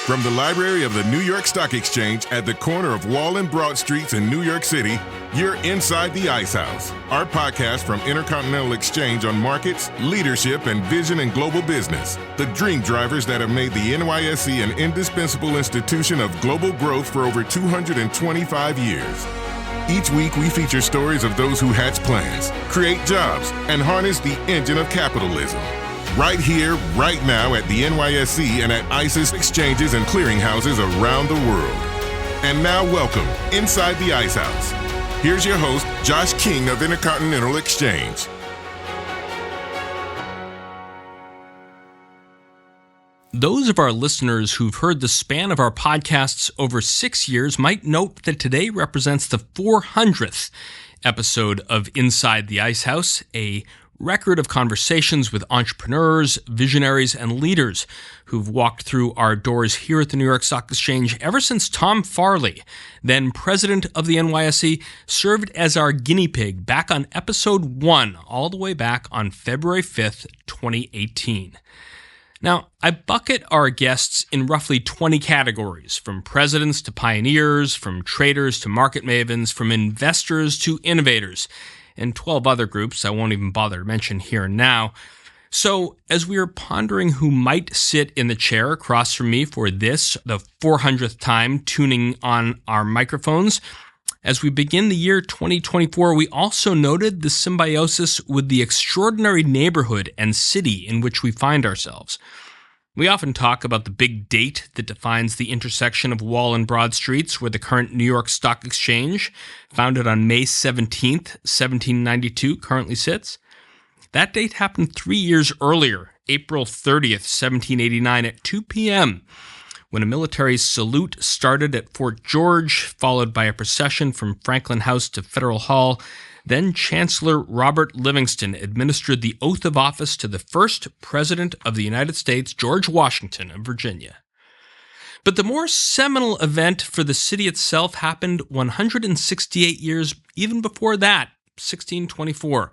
From the library of the New York Stock Exchange at the corner of Wall and Broad Streets in New York City, you're inside the Ice House, our podcast from Intercontinental Exchange on markets, leadership, and vision in global business. The dream drivers that have made the NYSE an indispensable institution of global growth for over 225 years. Each week, we feature stories of those who hatch plans, create jobs, and harness the engine of capitalism. Right here, right now at the NYSE and at ICE's exchanges and clearinghouses around the world. And now welcome inside the Ice House. Here's your host, Josh King of Intercontinental Exchange. Those of our listeners who've heard the span of our podcasts over 6 years might note that today represents the 400th episode of Inside the Ice House, a record of conversations with entrepreneurs, visionaries, and leaders who've walked through our doors here at the New York Stock Exchange ever since Tom Farley, then president of the NYSE, served as our guinea pig back on episode 1, all the way back on February 5th, 2018. Now, I bucket our guests in roughly 20 categories, from presidents to pioneers, from traders to market mavens, from investors to innovators, and 12 other groups I won't even bother to mention here and now. So, as we are pondering who might sit in the chair across from me for this, the 400th time tuning on our microphones, as we begin the year 2024, we also noted the symbiosis with the extraordinary neighborhood and city in which we find ourselves. We often talk about the big date that defines the intersection of Wall and Broad Streets, where the current New York Stock Exchange, founded on May 17th, 1792, currently sits. That date happened 3 years earlier, April 30th, 1789, at 2 p.m., when a military salute started at Fort George, followed by a procession from Franklin House to Federal Hall. Then Chancellor Robert Livingston administered the oath of office to the first President of the United States, George Washington of Virginia. But the more seminal event for the city itself happened 168 years even before that, 1624.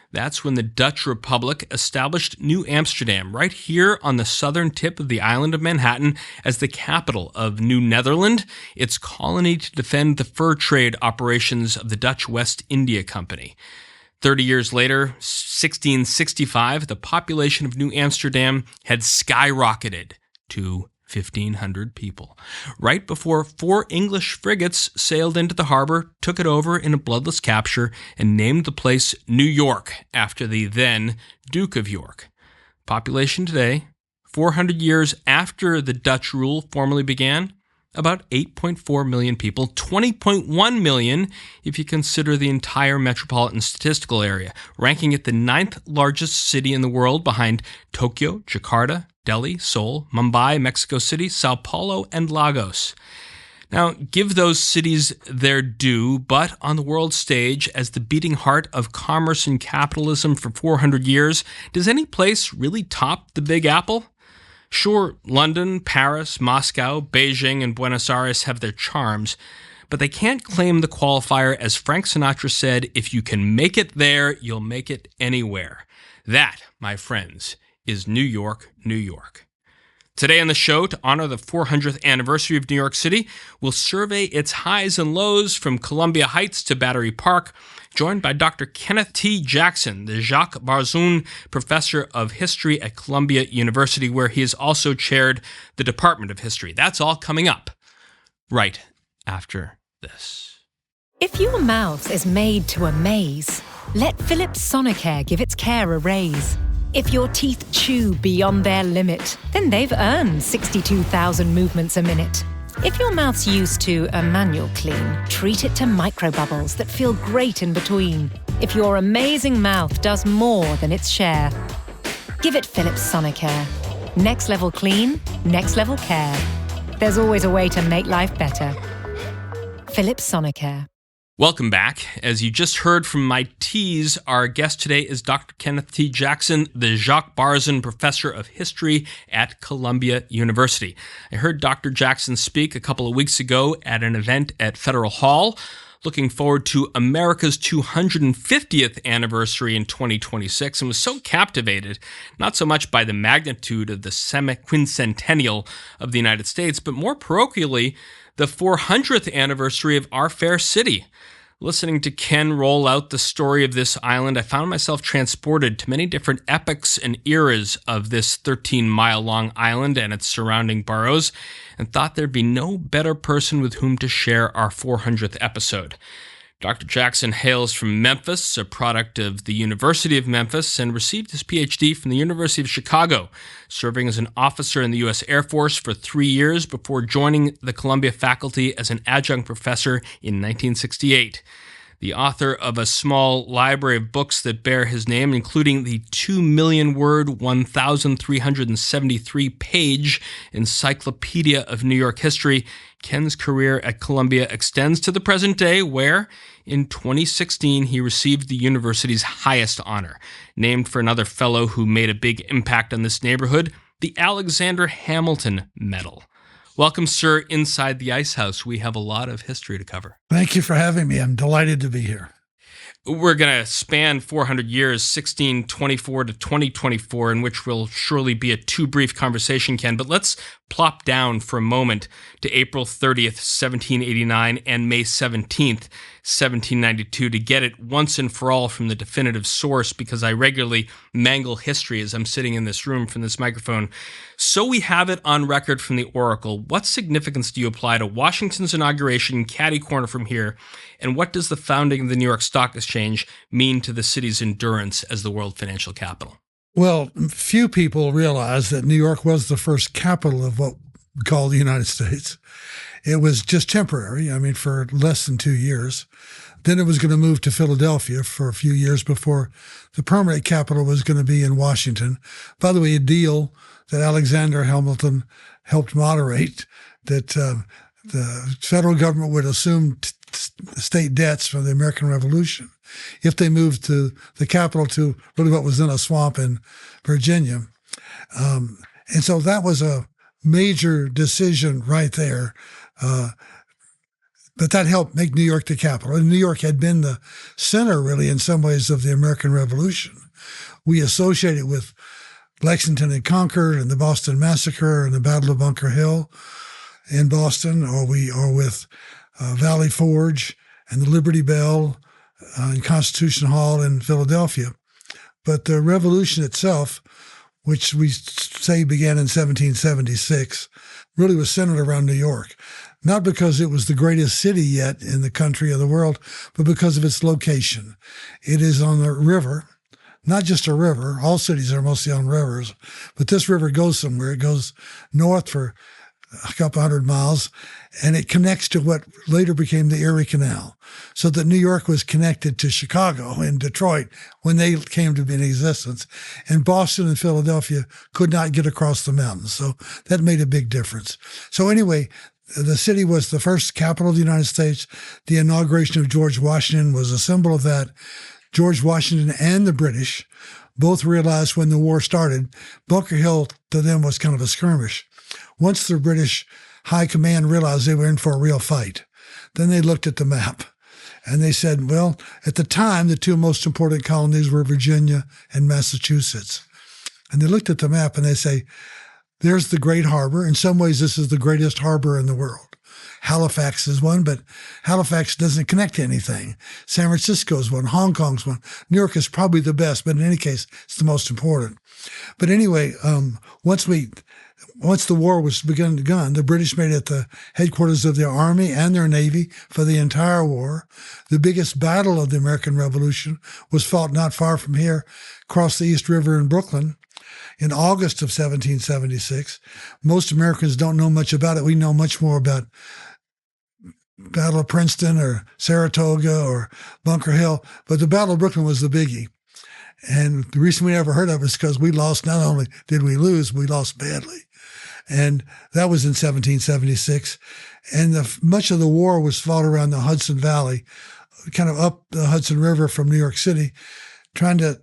That's when the Dutch Republic established New Amsterdam right here on the southern tip of the island of Manhattan as the capital of New Netherland, its colony to defend the fur trade operations of the Dutch West India Company. 30 years later, 1665, the population of New Amsterdam had skyrocketed to 1,500 people, right before 4 English frigates sailed into the harbor, took it over in a bloodless capture, and named the place New York after the then Duke of York. Population today, 400 years after the Dutch rule formally began, about 8.4 million people, 20.1 million if you consider the entire metropolitan statistical area, ranking it the 9th largest city in the world behind Tokyo, Jakarta, Delhi, Seoul, Mumbai, Mexico City, Sao Paulo, and Lagos. Now, give those cities their due, but on the world stage, as the beating heart of commerce and capitalism for 400 years, does any place really top the Big Apple? Sure, London, Paris, Moscow, Beijing, and Buenos Aires have their charms, but they can't claim the qualifier, as Frank Sinatra said, if you can make it there, you'll make it anywhere. That, my friends, is New York, New York. Today on the show, to honor the 400th anniversary of New York City, we'll survey its highs and lows from Columbia Heights to Battery Park, joined by Dr. Kenneth T. Jackson, the Jacques Barzun Professor of History at Columbia University, where he has also chaired the Department of History. That's all coming up right after this. If your mouth is made to amaze, let Philips Sonicare give its care a raise. If your teeth chew beyond their limit, then they've earned 62,000 movements a minute. If your mouth's used to a manual clean, treat it to microbubbles that feel great in between. If your amazing mouth does more than its share, give it Philips Sonicare. Next level clean, next level care. There's always a way to make life better. Philips Sonicare. Welcome back. As you just heard from my tease, our guest today is Dr. Kenneth T. Jackson, the Jacques Barzun Professor of History at Columbia University. I heard Dr. Jackson speak a couple of weeks ago at an event at Federal Hall. looking forward to America's 250th anniversary in 2026 and was so captivated, not so much by the magnitude of the semi-quincentennial of the United States, but more parochially, the 400th anniversary of our fair city. Listening to Ken roll out the story of this island, I found myself transported to many different epochs and eras of this 13-mile-long island and its surrounding boroughs, and thought there'd be no better person with whom to share our 400th episode. Dr. Jackson hails from Memphis, a product of the University of Memphis, and received his PhD from the University of Chicago, serving as an officer in the U.S. Air Force for 3 years before joining the Columbia faculty as an adjunct professor in 1968. The author of a small library of books that bear his name, including the 2,000,000-word, 1,373-page Encyclopedia of New York History, Ken's career at Columbia extends to the present day, where, in 2016, he received the university's highest honor, named for another fellow who made a big impact on this neighborhood, the Alexander Hamilton Medal. Welcome, sir, inside the Ice House. We have a lot of history to cover. Thank you for having me. I'm delighted to be here. We're going to span 400 years, 1624 to 2024, in which will surely be a too brief conversation, Ken. But let's plop down for a moment to April 30th, 1789 and May 17th, 1792 to get it once and for all from the definitive source, because I regularly mangle history as I'm sitting in this room from this microphone. So we have it on record from the Oracle. What significance do you apply to Washington's inauguration, catty corner from here, and what does the founding of the New York Stock Exchange mean to the city's endurance as the world financial capital? Well, few people realize that New York was the first capital of what we call the United States. It was just temporary, for less than 2 years. Then it was going to move to Philadelphia for a few years before the permanent capital was going to be in Washington. By the way, a deal that Alexander Hamilton helped moderate, that the federal government would assume state debts from the American Revolution if they moved to the capital to really what was then a swamp in Virginia. And so that was a major decision right there. But that helped make New York the capital. And New York had been the center, really, in some ways, of the American Revolution. We associate it with Lexington and Concord and the Boston Massacre and the Battle of Bunker Hill in Boston, or with Valley Forge and the Liberty Bell and Constitution Hall in Philadelphia. But the revolution itself, which we say began in 1776, really was centered around New York. Not because it was the greatest city yet in the country or the world, but because of its location. It is on the river, not just a river. All cities are mostly on rivers, but this river goes somewhere. It goes north for a couple hundred miles, and it connects to what later became the Erie Canal, so that New York was connected to Chicago and Detroit when they came to be in existence, and Boston and Philadelphia could not get across the mountains. So that made a big difference. So anyway, the city was the first capital of the United States. The inauguration of George Washington was a symbol of that. George Washington and the British both realized when the war started, Bunker Hill to them was kind of a skirmish. Once the British high command realized they were in for a real fight, then they looked at the map and they said, well, at the time, the two most important colonies were Virginia and Massachusetts. And they looked at the map and they say, there's the Great Harbor. In some ways, this is the greatest harbor in the world. Halifax is one, but Halifax doesn't connect to anything. San Francisco's one, Hong Kong's one. New York is probably the best, but in any case, it's the most important. But anyway, once the war was begun, the British made it the headquarters of their army and their navy for the entire war. The biggest battle of the American Revolution was fought not far from here, across the East River in Brooklyn, in August of 1776. Most Americans don't know much about it. We know much more about Battle of Princeton or Saratoga or Bunker Hill, but the Battle of Brooklyn was the biggie. And the reason we never heard of it is because we lost, not only did we lose, we lost badly. And that was in 1776. And much of the war was fought around the Hudson Valley, kind of up the Hudson River from New York City, trying to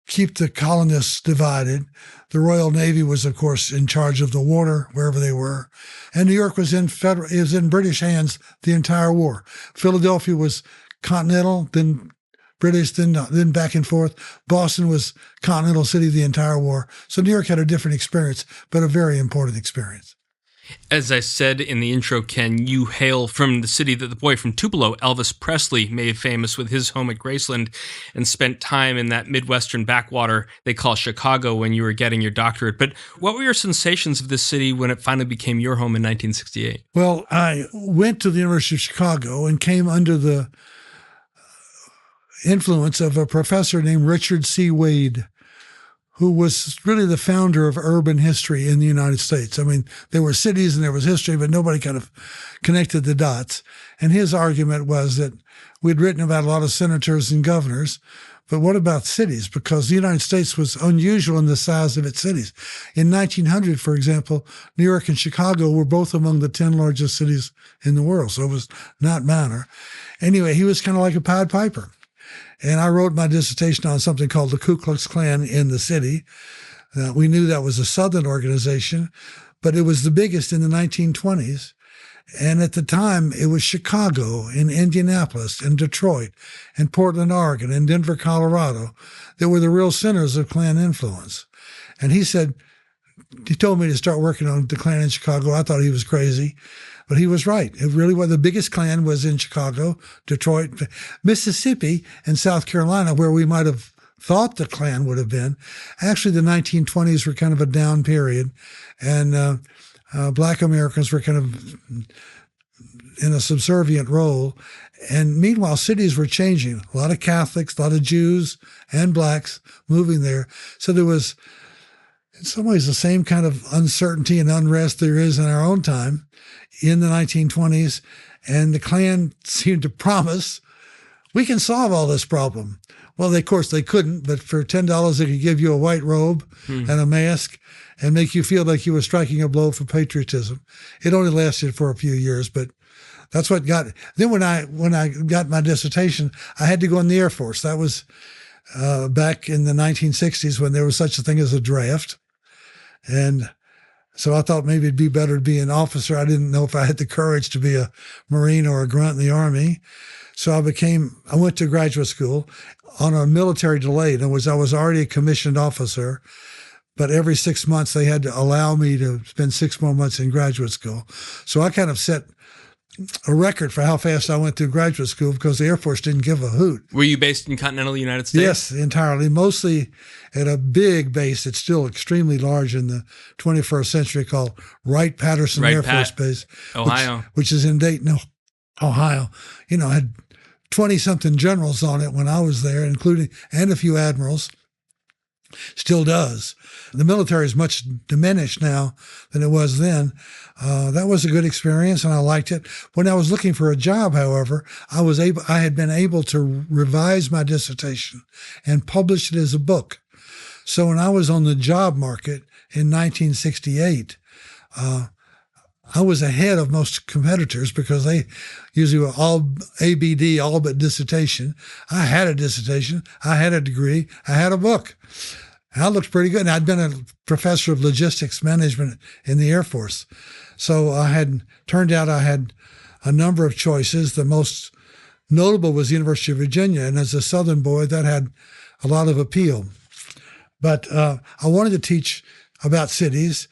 keep the colonists divided. The Royal Navy was, of course, in charge of the water wherever they were, and New York was in British hands the entire war. Philadelphia was continental, then British, then back and forth. Boston was continental city the entire war. So New York had a different experience, but a very important experience. As I said in the intro, Ken, you hail from the city that the boy from Tupelo, Elvis Presley, made famous with his home at Graceland, and spent time in that Midwestern backwater they call Chicago when you were getting your doctorate. But what were your sensations of this city when it finally became your home in 1968? Well, I went to the University of Chicago and came under the influence of a professor named Richard C. Wade, who was really the founder of urban history in the United States. I mean, there were cities and there was history, but nobody kind of connected the dots. And his argument was that we'd written about a lot of senators and governors, but what about cities? Because the United States was unusual in the size of its cities. In 1900, for example, New York and Chicago were both among the 10 largest cities in the world, so it was not minor. Anyway, he was kind of like a Pied Piper. And I wrote my dissertation on something called the Ku Klux Klan in the city. We knew that was a Southern organization, but it was the biggest in the 1920s. And at the time, it was Chicago and Indianapolis and Detroit and Portland, Oregon and Denver, Colorado that were the real centers of Klan influence. And he told me to start working on the Klan in Chicago. I thought he was crazy. But he was right. It really was. The biggest Klan was in Chicago, Detroit, Mississippi, and South Carolina, where we might have thought the Klan would have been. Actually, the 1920s were kind of a down period, and Black Americans were kind of in a subservient role. And meanwhile, cities were changing. A lot of Catholics, a lot of Jews and Blacks moving there. So there was, in some ways, the same kind of uncertainty and unrest there is in our own time in the 1920s. And the Klan seemed to promise, we can solve all this problem. Well, of course, they couldn't, but for $10, they could give you a white robe and a mask and make you feel like you were striking a blow for patriotism. It only lasted for a few years, but that's what got it. Then when I got my dissertation, I had to go in the Air Force. That was back in the 1960s when there was such a thing as a draft. And so I thought maybe it'd be better to be an officer. I didn't know if I had the courage to be a Marine or a grunt in the Army. So I went to graduate school on a military delay. In other words, I was already a commissioned officer, but every 6 months they had to allow me to spend 6 more months in graduate school. So I kind of set a record for how fast I went through graduate school because the Air Force didn't give a hoot. Were you based in continental United States? Yes, entirely. Mostly at a big base that's still extremely large in the 21st century called Wright-Patterson Air Force Base, Ohio, which is in Dayton, Ohio. You know, had 20-something generals on it when I was there, and a few admirals. Still does. The military is much diminished now than it was then. That was a good experience, and I liked it. When I was looking for a job, however, I had been able to revise my dissertation and publish it as a book. So when I was on the job market in 1968, I was ahead of most competitors because they usually were all ABD, all but dissertation. I had a dissertation. I had a degree. I had a book. I looked pretty good. And I'd been a professor of logistics management in the Air Force. So turned out I had a number of choices. The most notable was the University of Virginia. And as a Southern boy, that had a lot of appeal. But I wanted to teach about cities.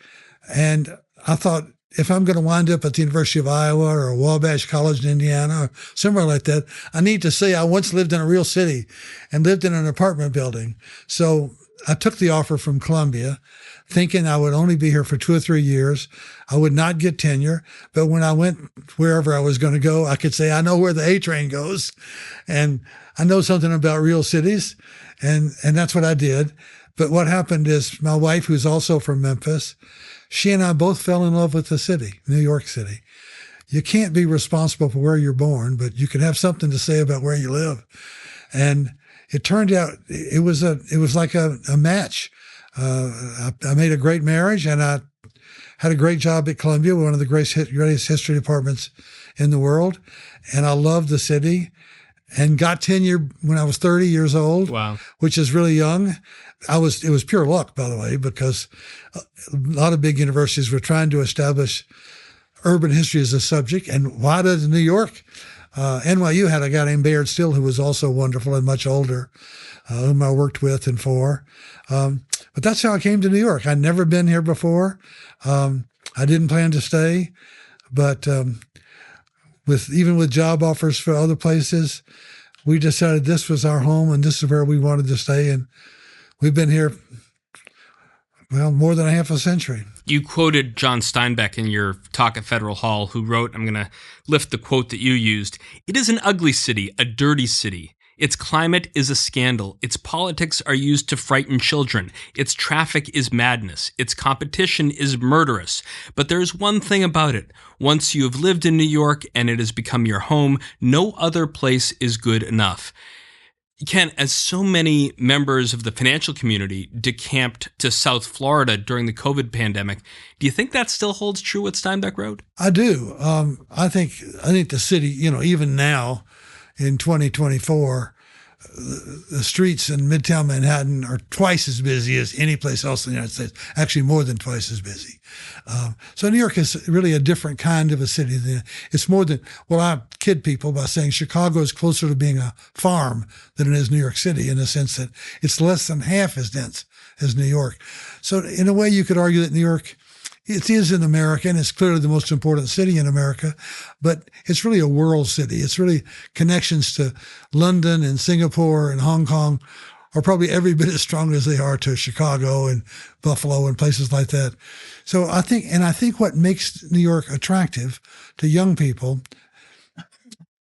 And I thought, if I'm going to wind up at the University of Iowa or Wabash College in Indiana or somewhere like that, I need to say I once lived in a real city and lived in an apartment building. So I took the offer from Columbia, thinking I would only be here for 2 or 3 years. I would not get tenure, but when I went wherever I was going to go, I could say, I know where the A train goes and I know something about real cities. And that's what I did. But what happened is my wife, who's also from Memphis, she and I both fell in love with the city, New York City. You can't be responsible for where you're born, but you can have something to say about where you live. And it turned out it was like a match. I made a great marriage, and I had a great job at Columbia, one of the greatest history departments in the world. And I loved the city. and got tenure when I was 30 years old. Wow. Which is really young. It was pure luck, by the way, because a lot of big universities were trying to establish urban history as a subject. And why did New York? NYU had a guy named Bayard Still who was also wonderful and much older, whom I worked with and for. But that's how I came to New York. I'd never been here before. I didn't plan to stay, but even with job offers for other places, we decided this was our home and this is where we wanted to stay. And we've been here, well, more than a half a century. You quoted John Steinbeck in your talk at Federal Hall, who wrote, I'm going to lift the quote that you used, "It is an ugly city, a dirty city. Its climate is a scandal. Its politics are used to frighten children. Its traffic is madness. Its competition is murderous. But there is one thing about it. Once you have lived in New York and it has become your home, no other place is good enough." Ken, as so many members of the financial community decamped to South Florida during the COVID pandemic, do you think that still holds true what Steinbeck wrote? I do. I think the city, even now in 2024, the streets in Midtown Manhattan are twice as busy as any place else in the United States, actually more than twice as busy. So New York is really a different kind of a city. It's more than, I kid people by saying Chicago is closer to being a farm than it is New York City in the sense that it's less than half as dense as New York. So in a way, you could argue that New York, it is in America, and it's clearly the most important city in America, but it's really a world city. It's really connections to London and Singapore and Hong Kong are probably every bit as strong as they are to Chicago and Buffalo and places like that. So I think what makes New York attractive to young people,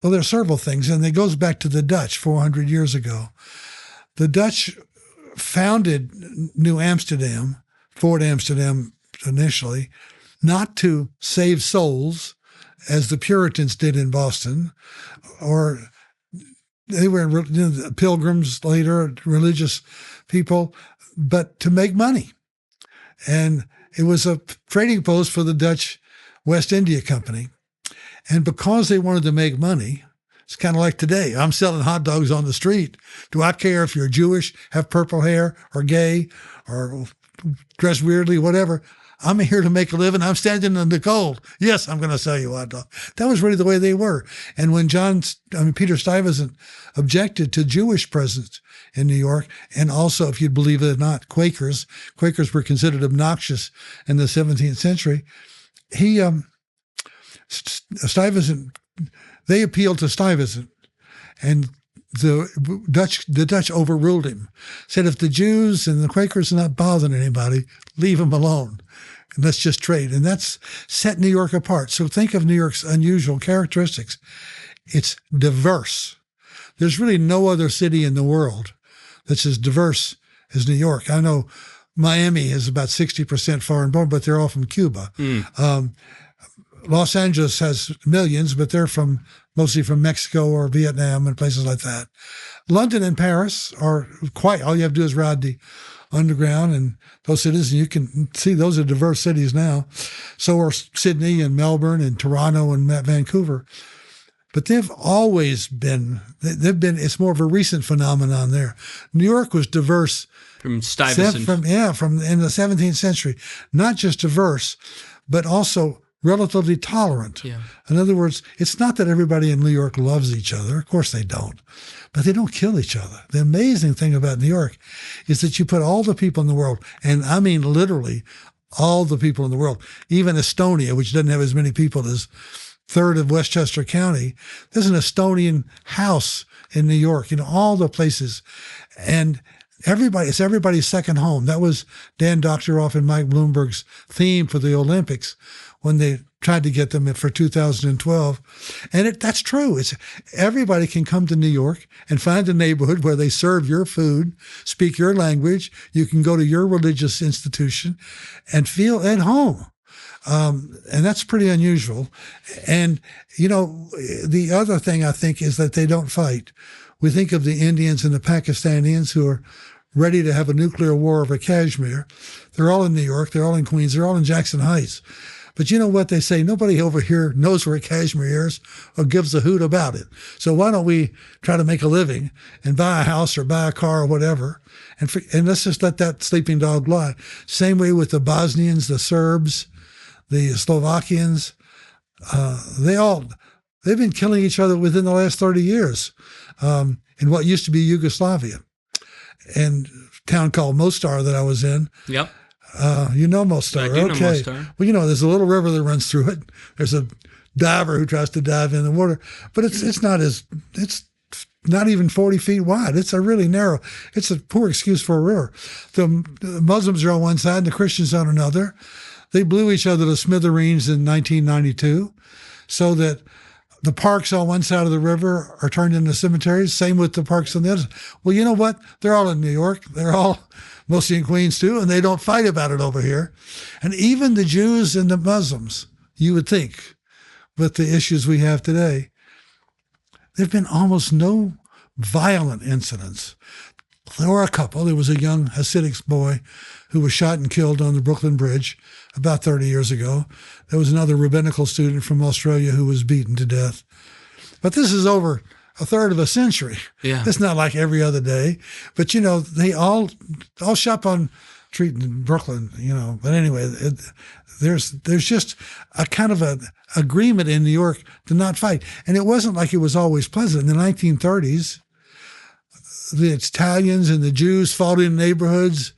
well, there are several things, and it goes back to the Dutch 400 years ago. The Dutch founded New Amsterdam, Fort Amsterdam, initially, not to save souls, as the Puritans did in Boston, or they were pilgrims later, religious people, but to make money. And it was a trading post for the Dutch West India Company. And because they wanted to make money, it's kind of like today. I'm selling hot dogs on the street. Do I care if you're Jewish, have purple hair, or gay, or dress weirdly, whatever? I'm here to make a living. I'm standing in the cold. Yes, I'm going to sell you a hot dog. That was really the way they were. And when Peter Stuyvesant objected to Jewish presence in New York, and also, if you'd believe it or not, Quakers were considered obnoxious in the 17th century. Stuyvesant, they appealed to Stuyvesant, and the Dutch overruled him, said if the Jews and the Quakers are not bothering anybody, leave them alone. And let's just trade. And that's set New York apart. So think of New York's unusual characteristics. It's diverse. There's really no other city in the world that's as diverse as New York. I know Miami is about 60% foreign born, but they're all from Cuba. Los Angeles has millions, but they're mostly from Mexico or Vietnam and places like that. London and Paris are all you have to do is ride the underground, and those cities, and you can see those are diverse cities now. So are Sydney and Melbourne and Toronto and Vancouver. But they've always been, it's more of a recent phenomenon there. New York was diverse. From Stuyvesant. From in the 17th century. Not just diverse, but also relatively tolerant. Yeah. In other words, it's not that everybody in New York loves each other. Of course they don't. But they don't kill each other. The amazing thing about New York is that you put all the people in the world, and I mean literally all the people in the world, even Estonia, which doesn't have as many people as third of Westchester County, there's an Estonian house in New York, all the places. And it's everybody's second home. That was Dan Doctoroff and Mike Bloomberg's theme for the Olympics when they tried to get them for 2012. And that's true. It's everybody can come to New York and find a neighborhood where they serve your food, speak your language. You can go to your religious institution and feel at home. And that's pretty unusual. And, the other thing I think is that they don't fight. We think of the Indians and the Pakistanians who are ready to have a nuclear war over Kashmir. They're all in New York. They're all in Queens. They're all in Jackson Heights. But you know what they say? Nobody over here knows where Kashmir is or gives a hoot about it. So why don't we try to make a living and buy a house or buy a car or whatever, and let's just let that sleeping dog lie. Same way with the Bosnians, the Serbs, the Slovakians. They've been killing each other within the last 30 years in what used to be Yugoslavia. And a town called Mostar that I was in. Yep. You know Mostar. I do know Okay. Mostar. Well, there's a little river that runs through it. There's a diver who tries to dive in the water, but it's not even 40 feet wide. It's a really narrow. It's a poor excuse for a river. The Muslims are on one side and the Christians on another. They blew each other to smithereens in 1992 so that the parks on one side of the river are turned into cemeteries. Same with the parks on the other. Well, you know what? They're all in New York. They're all mostly in Queens too, and they don't fight about it over here. And even the Jews and the Muslims, you would think, with the issues we have today, there have been almost no violent incidents. There were a couple. There was a young Hasidic boy who was shot and killed on the Brooklyn Bridge about 30 years ago. There was another rabbinical student from Australia who was beaten to death. But this is over a third of a century. Yeah. It's not like every other day. But, they all shop on street in Brooklyn, But anyway, there's just a kind of an agreement in New York to not fight. And it wasn't like it was always pleasant. In the 1930s, the Italians and the Jews fought in neighborhoods,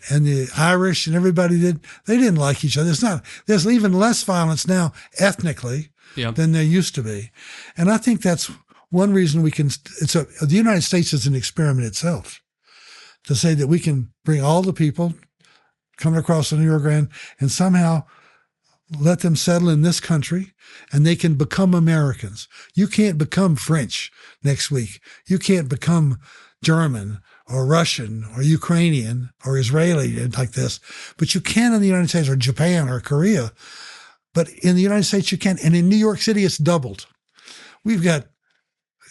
and the Irish and everybody they didn't like each other. There's even less violence now ethnically than there used to be. And I think that's one reason the United States is an experiment itself, to say that we can bring all the people coming across the Rio Grande and somehow let them settle in this country and they can become Americans. You can't become French next week. You can't become German or Russian or Ukrainian or Israeli like this, but you can in the United States, or Japan or Korea. But in the United States, you can. And in New York City, it's doubled. We've got,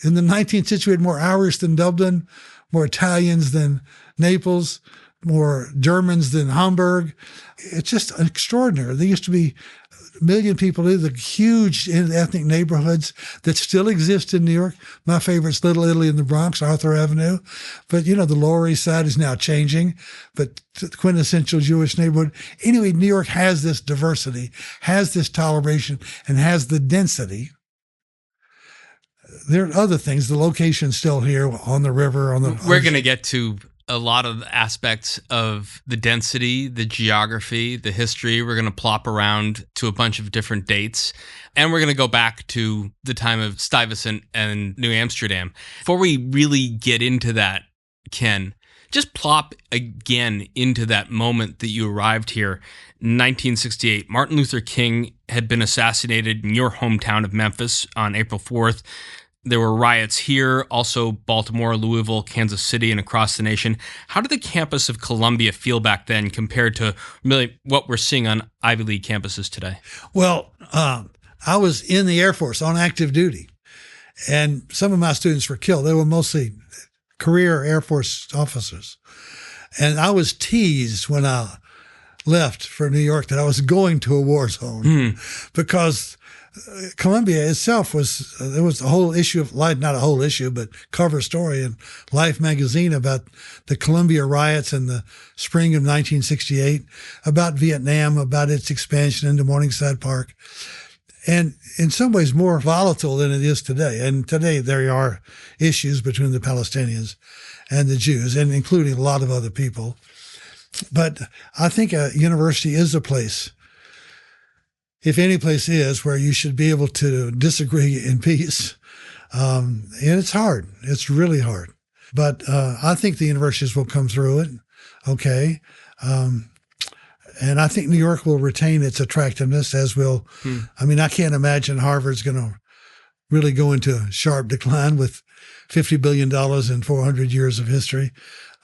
in the 19th century, we had more Irish than Dublin, more Italians than Naples, more Germans than Hamburg. It's just extraordinary. There used to be a million people in the huge ethnic neighborhoods that still exist in New York. My favorite's Little Italy in the Bronx, Arthur Avenue. But, the Lower East Side is now changing, but the quintessential Jewish neighborhood. Anyway, New York has this diversity, has this toleration, and has the density. There are other things. The location's still here on the river. We're going to get to a lot of aspects of the density, the geography, the history. We're going to plop around to a bunch of different dates. And we're going to go back to the time of Stuyvesant and New Amsterdam. Before we really get into that, Ken, just plop again into that moment that you arrived here. 1968, Martin Luther King had been assassinated in your hometown of Memphis on April 4th. There were riots here, also Baltimore, Louisville, Kansas City, and across the nation. How did the campus of Columbia feel back then compared to really what we're seeing on Ivy League campuses today? Well, I was in the Air Force on active duty, and some of my students were killed. They were mostly career Air Force officers. And I was teased when I left for New York that I was going to a war zone because Columbia itself there was a whole issue of life, not a whole issue, but cover story in Life magazine about the Columbia riots in the spring of 1968, about Vietnam, about its expansion into Morningside Park. And in some ways more volatile than it is today. And today there are issues between the Palestinians and the Jews, and including a lot of other people. But I think a university is a place, if any place is, where you should be able to disagree in peace. And it's hard. It's really hard. But I think the universities will come through it. Okay. And I think New York will retain its attractiveness, as will, I mean, I can't imagine Harvard's going to really go into sharp decline with $50 billion and 400 years of history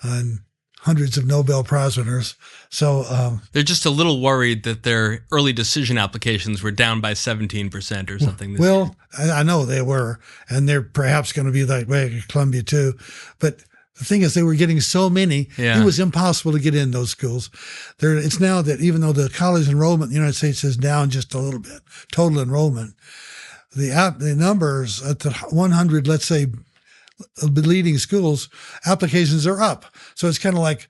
and hundreds of Nobel Prize winners. So they're just a little worried that their early decision applications were down by 17% or something. This year. I know they were, and they're perhaps going to be that way at Columbia too. But The thing is, they were getting so many, Yeah. it was impossible to get in those schools. It's now that even though the college enrollment in the United States is down just a little bit, total enrollment, the numbers at the 100, let's say, leading schools, applications are up. So it's kind of like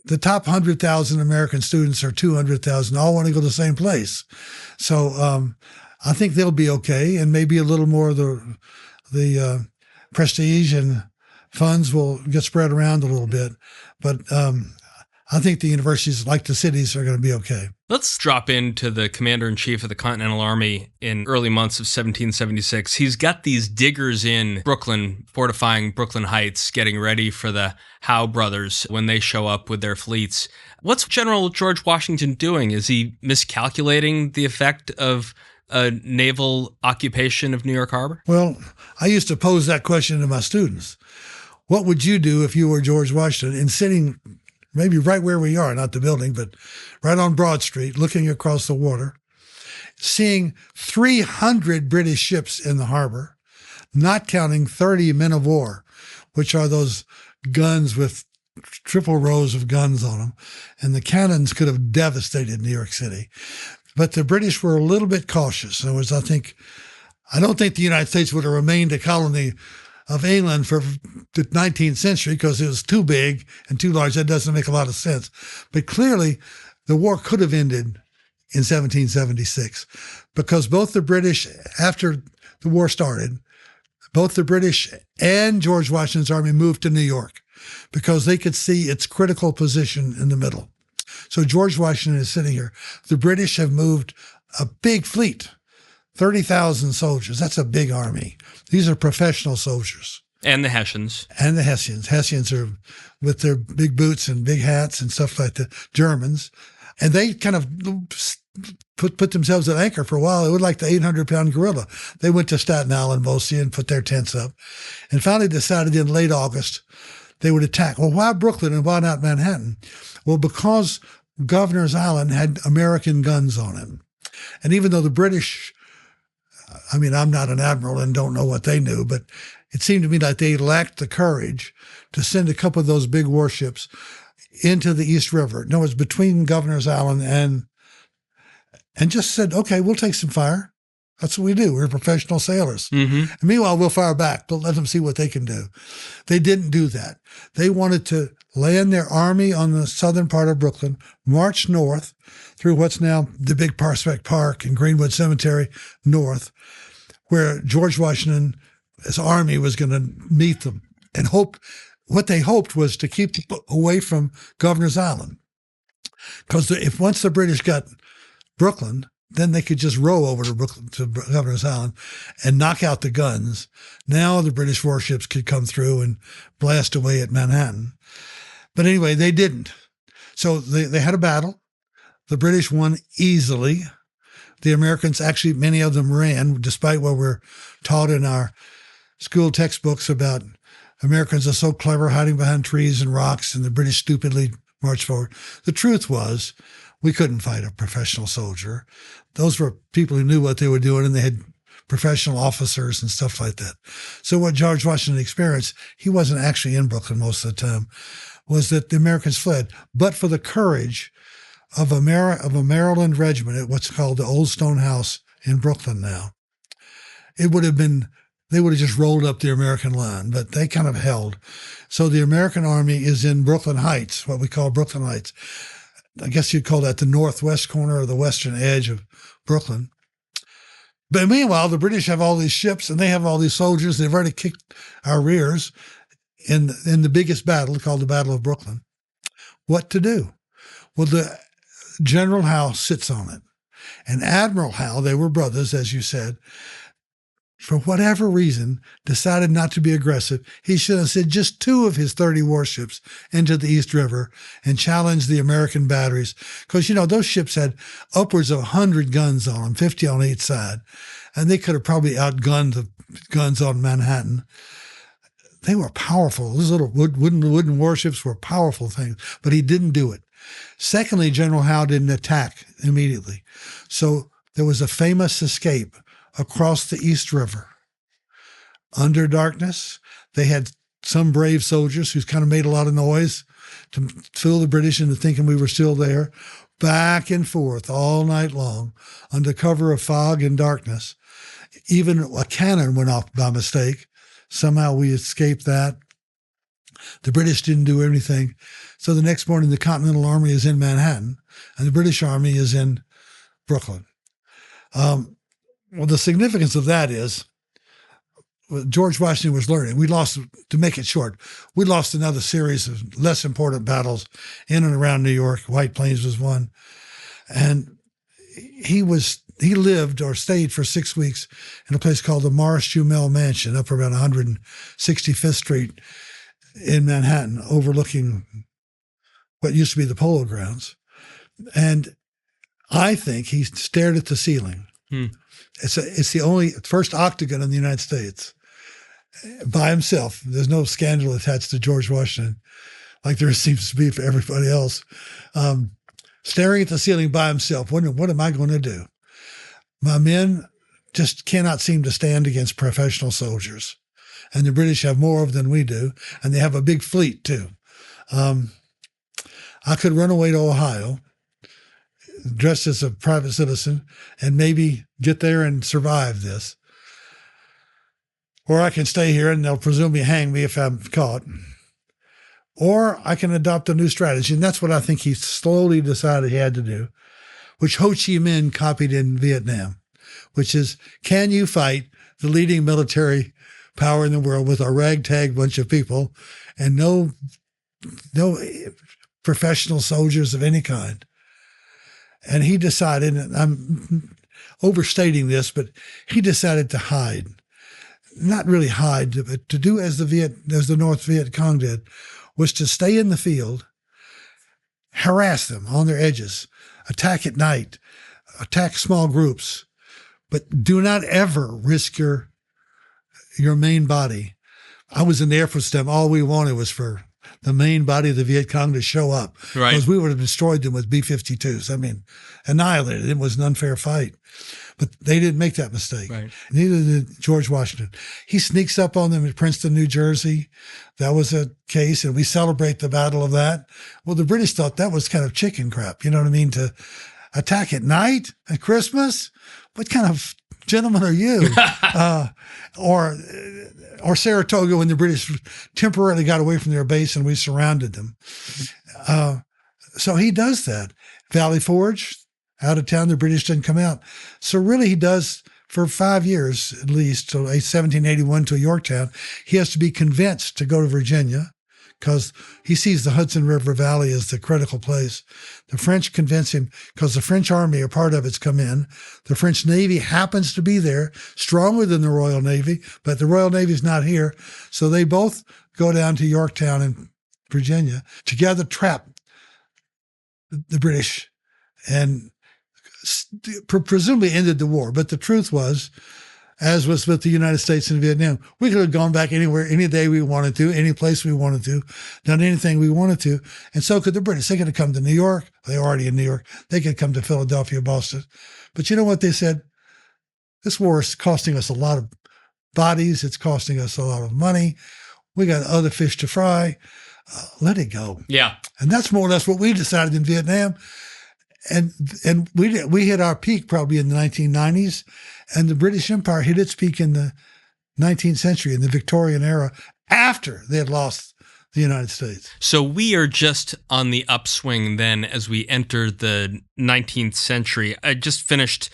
the top 100,000 American students or 200,000 all want to go to the same place. So I think they'll be okay, and maybe a little more of the prestige and funds will get spread around a little bit. But I think the universities, like the cities, are going to be okay. Let's drop into the commander-in-chief of the Continental Army in early months of 1776. He's got these diggers in Brooklyn, fortifying Brooklyn Heights, getting ready for the Howe brothers when they show up with their fleets. What's General George Washington doing? Is he miscalculating the effect of a naval occupation of New York Harbor? Well, I used to pose that question to my students. What would you do if you were George Washington and sitting maybe right where we are, not the building, but right on Broad Street, looking across the water, seeing 300 British ships in the harbor, not counting 30 men of war, which are those guns with triple rows of guns on them. And the cannons could have devastated New York City. But the British were a little bit cautious. In other words, I don't think the United States would have remained a colony of England for the 19th century because it was too big and too large. That doesn't make a lot of sense. But clearly, the war could have ended in 1776 because both the British, after the war started, both the British and George Washington's army moved to New York because they could see its critical position in the middle. So George Washington is sitting here. The British have moved a big fleet, 30,000 soldiers. That's a big army. These are professional soldiers. And the Hessians. And the Hessians. Hessians are with their big boots and big hats and stuff like the Germans. And they kind of put themselves at anchor for a while. It was like the 800-pound gorilla. They went to Staten Island mostly and put their tents up and finally decided in late August they would attack. Well, why Brooklyn and why not Manhattan? Well, because Governor's Island had American guns on it. And even though the British, I'm not an admiral and don't know what they knew, but it seemed to me like they lacked the courage to send a couple of those big warships into the East River. No, it's between Governor's Island and just said, okay, we'll take some fire. That's what we do. We're professional sailors. Mm-hmm. And meanwhile, we'll fire back, but let them see what they can do. They didn't do that. They wanted to land their army on the southern part of Brooklyn, march north through what's now the big Prospect Park and Greenwood Cemetery north, where George Washington's army was going to meet them. And what they hoped was to keep them away from Governor's Island. Because if once the British got Brooklyn, then they could just row over to Brooklyn, to Governor's Island and knock out the guns. Now the British warships could come through and blast away at Manhattan. But anyway, they didn't. So they had a battle. The British won easily. The Americans, actually, many of them ran, despite what we're taught in our school textbooks about Americans are so clever hiding behind trees and rocks, and the British stupidly marched forward. The truth was, we couldn't fight a professional soldier. Those were people who knew what they were doing, and they had professional officers and stuff like that. So what George Washington experienced, he wasn't actually in Brooklyn most of the time, was that the Americans fled. But for the courage of a Maryland regiment at what's called the Old Stone House in Brooklyn now, they would have just rolled up the American line, but they kind of held. So the American army is in Brooklyn Heights, what we call Brooklyn Heights. I guess you'd call that the northwest corner or the western edge of Brooklyn. But meanwhile, the British have all these ships and they have all these soldiers. They've already kicked our rears in the biggest battle called the Battle of Brooklyn. What to do? Well, the General Howe sits on it. And Admiral Howe, they were brothers, as you said, for whatever reason, decided not to be aggressive. He should have sent just 2 of his 30 warships into the East River and challenged the American batteries. Because, those ships had upwards of 100 guns on them, 50 on each side. And they could have probably outgunned the guns on Manhattan. They were powerful. Those little wooden warships were powerful things, but he didn't do it. Secondly, General Howe didn't attack immediately. So there was a famous escape across the East River. Under darkness, they had some brave soldiers who's kind of made a lot of noise to fool the British into thinking we were still there, back and forth all night long under cover of fog and darkness. Even a cannon went off by mistake. Somehow we escaped that. The British didn't do anything. So the next morning, the Continental Army is in Manhattan, and the British Army is in Brooklyn. Well, the significance of that is George Washington was learning. We lost, to make it short, we lost another series of less important battles in and around New York. White Plains was one. And he lived or stayed for 6 weeks in a place called the Morris Jumel Mansion up around 165th Street in Manhattan, overlooking what used to be the Polo Grounds. And I think he stared at the ceiling. It's the only first octagon in the United States by himself. There's no scandal attached to George Washington like there seems to be for everybody else. Staring at the ceiling by himself, wondering, what am I going to do? My men just cannot seem to stand against professional soldiers. And the British have more of them than we do, and they have a big fleet too. I could run away to Ohio, dressed as a private citizen, and maybe get there and survive this. Or I can stay here and they'll presumably hang me if I'm caught. Or I can adopt a new strategy, and that's what I think he slowly decided he had to do, which Ho Chi Minh copied in Vietnam, which is, can you fight the leading military power in the world with a ragtag bunch of people and no professional soldiers of any kind? And he decided, and I'm overstating this, but he decided to hide. Not really hide, but to do as the North Viet Cong did, was to stay in the field, harass them on their edges, attack at night, attack small groups, but do not ever risk your main body. I was in the Air Force then. All we wanted was for the main body of the Viet Cong to show up. Right. Because we would have destroyed them with B-52s. I mean, annihilated. It was an unfair fight. But they didn't make that mistake. Right. Neither did George Washington. He sneaks up on them at Princeton, New Jersey. That was a case, and we celebrate the battle of that. Well, the British thought that was kind of chicken crap. You know what I mean? To attack at night at Christmas? What kind of gentlemen are you? Or Saratoga, when the British temporarily got away from their base and we surrounded them. So he does that. Valley Forge, out of town, the British didn't come out. So really he does, for 5 years at least, till 1781 to Yorktown, he has to be convinced to go to Virginia because he sees the Hudson River Valley as the critical place. The French convince him because the French army, a part of it's come in. The French Navy happens to be there, stronger than the Royal Navy, but the Royal Navy's not here. So they both go down to Yorktown in Virginia, together trap the British and presumably ended the war. But the truth was, as was with the United States and Vietnam, we could have gone back anywhere, any day we wanted to, any place we wanted to, done anything we wanted to. And so could the British. They could have come to New York. They were already in New York. They could come to Philadelphia, Boston. But you know what they said? This war is costing us a lot of bodies. It's costing us a lot of money. We got other fish to fry. Let it go. Yeah. And that's more or less what we decided in Vietnam. And we hit our peak probably in the 1990s, and the British Empire hit its peak in the 19th century, in the Victorian era, after they had lost the United States. So we are just on the upswing then as we enter the 19th century. I just finished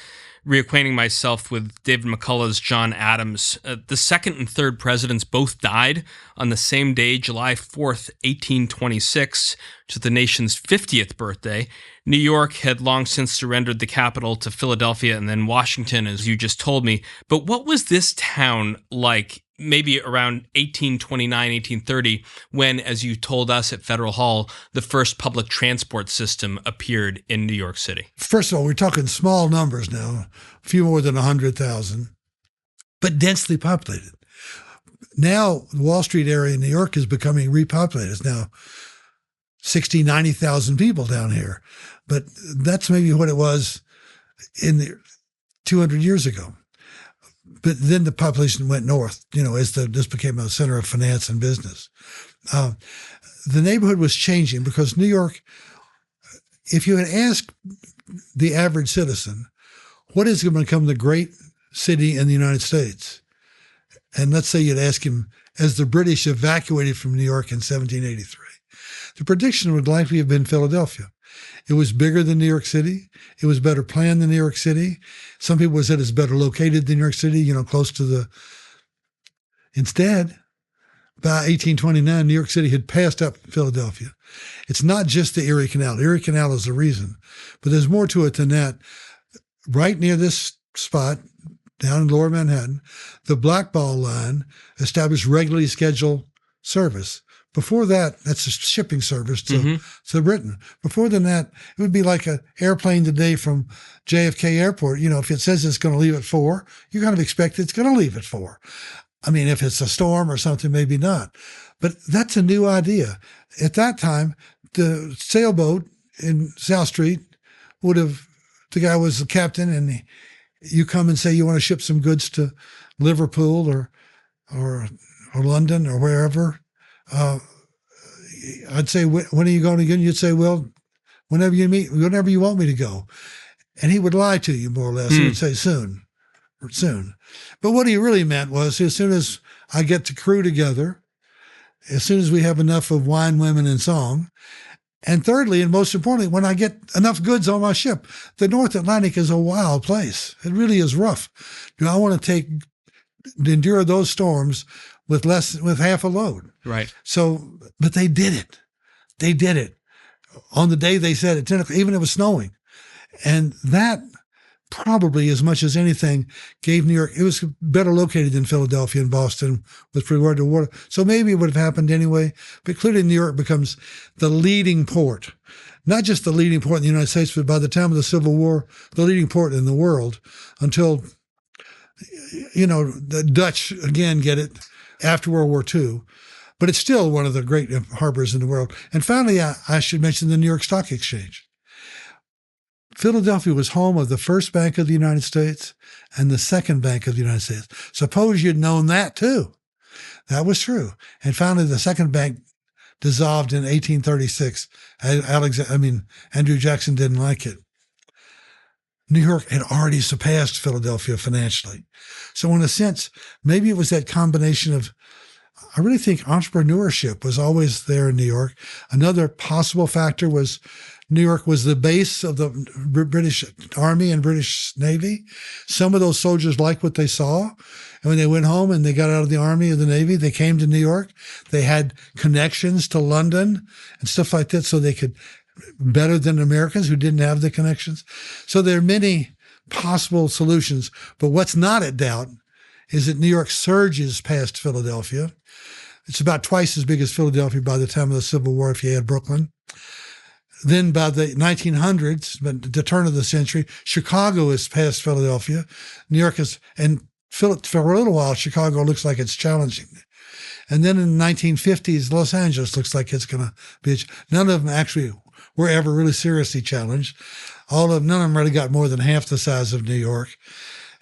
reacquainting myself with David McCullough's John Adams. The second and third presidents both died on the same day, July 4th, 1826, to the nation's 50th birthday. New York had long since surrendered the capital to Philadelphia and then Washington, as you just told me. But what was this town like maybe around 1829, 1830, when, as you told us at Federal Hall, the first public transport system appeared in New York City? First of all, we're talking small numbers now, a few more than 100,000, but densely populated. Now, the Wall Street area in New York is becoming repopulated. It's now 60, 90,000 people down here. But that's maybe what it was in the 200 years ago. But then the population went north, as this became a center of finance and business. The neighborhood was changing because New York, if you had asked the average citizen, what is going to become the great city in the United States? And let's say you'd ask him, as the British evacuated from New York in 1783, the prediction would likely have been Philadelphia. It was bigger than New York City. It was better planned than New York City. Some people said it's better located than New York City, close to the... Instead, by 1829, New York City had passed up Philadelphia. It's not just the Erie Canal. The Erie Canal is the reason, but there's more to it than that. Right near this spot, down in Lower Manhattan, the Blackball Line established regularly scheduled service. Before that, that's a shipping service to Britain. Before than that, it would be like an airplane today from JFK Airport. If it says it's going to leave at 4, you kind of expect it's going to leave at 4. I mean, if it's a storm or something, maybe not. But that's a new idea. At that time, the sailboat in South Street the guy was the captain, and you come and say you want to ship some goods to Liverpool or London or wherever. I'd say, when are you going again? You'd say, well, whenever you want me to go. And he would lie to you, more or less. He would say soon. But what he really meant was, as soon as I get the crew together, as soon as we have enough of wine, women, and song, and thirdly, and most importantly, when I get enough goods on my ship. The North Atlantic is a wild place. It really is rough. I want to endure those storms with half a load. Right. So, but they did it. They did it on the day they said it, even if it was snowing. And that probably, as much as anything, gave New York, it was better located than Philadelphia and Boston with regard to water. So maybe it would have happened anyway, but clearly New York becomes the leading port, not just the leading port in the United States, but by the time of the Civil War, the leading port in the world until, the Dutch again get it after World War II. But it's still one of the great harbors in the world. And finally, I should mention the New York Stock Exchange. Philadelphia was home of the first Bank of the United States and the second Bank of the United States. Suppose you'd known that too. That was true. And finally, the second bank dissolved in 1836. Andrew Jackson didn't like it. New York had already surpassed Philadelphia financially. So in a sense, maybe it was that combination of, I really think entrepreneurship was always there in New York. Another possible factor was New York was the base of the British Army and British Navy. Some of those soldiers liked what they saw. And when they went home and they got out of the Army or the Navy, they came to New York. They had connections to London and stuff like that, so they could, better than Americans who didn't have the connections. So there are many possible solutions. But what's not at doubt is that New York surges past Philadelphia. It's about twice as big as Philadelphia by the time of the Civil War if you add Brooklyn. Then by the 1900s, but the turn of the century, Chicago is past Philadelphia. New York is, and for a little while, Chicago looks like it's challenging. And then in the 1950s, Los Angeles looks like it's going to be, none of them actually were ever really seriously challenged. None of them really got more than half the size of New York.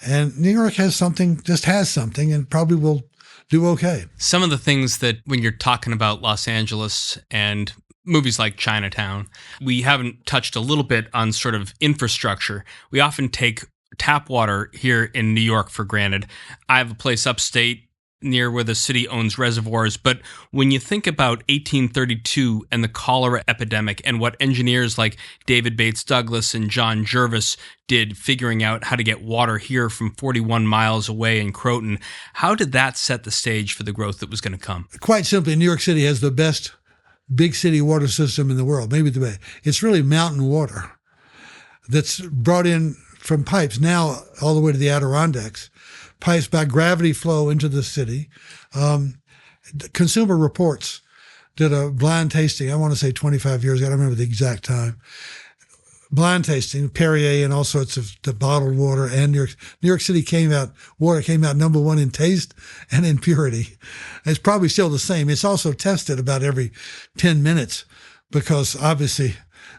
And New York has something, and probably will do okay. Some of the things that when you're talking about Los Angeles and movies like Chinatown, we haven't touched a little bit on sort of infrastructure. We often take tap water here in New York for granted. I have a place upstate near where the city owns reservoirs, but when you think about 1832 and the cholera epidemic and what engineers like David Bates Douglas and John Jervis did figuring out how to get water here from 41 miles away in Croton, how did that set the stage for the growth that was going to come? Quite simply, New York City has the best big city water system in the world, maybe the best. It's really mountain water that's brought in from pipes now all the way to the Adirondacks. Pipes by gravity flow into the city. Consumer Reports did a blind tasting, I want to say 25 years ago, I don't remember the exact time. Blind tasting, Perrier and all sorts of the bottled water, and New York City water came out number one in taste and in purity. It's probably still the same. It's also tested about every 10 minutes because obviously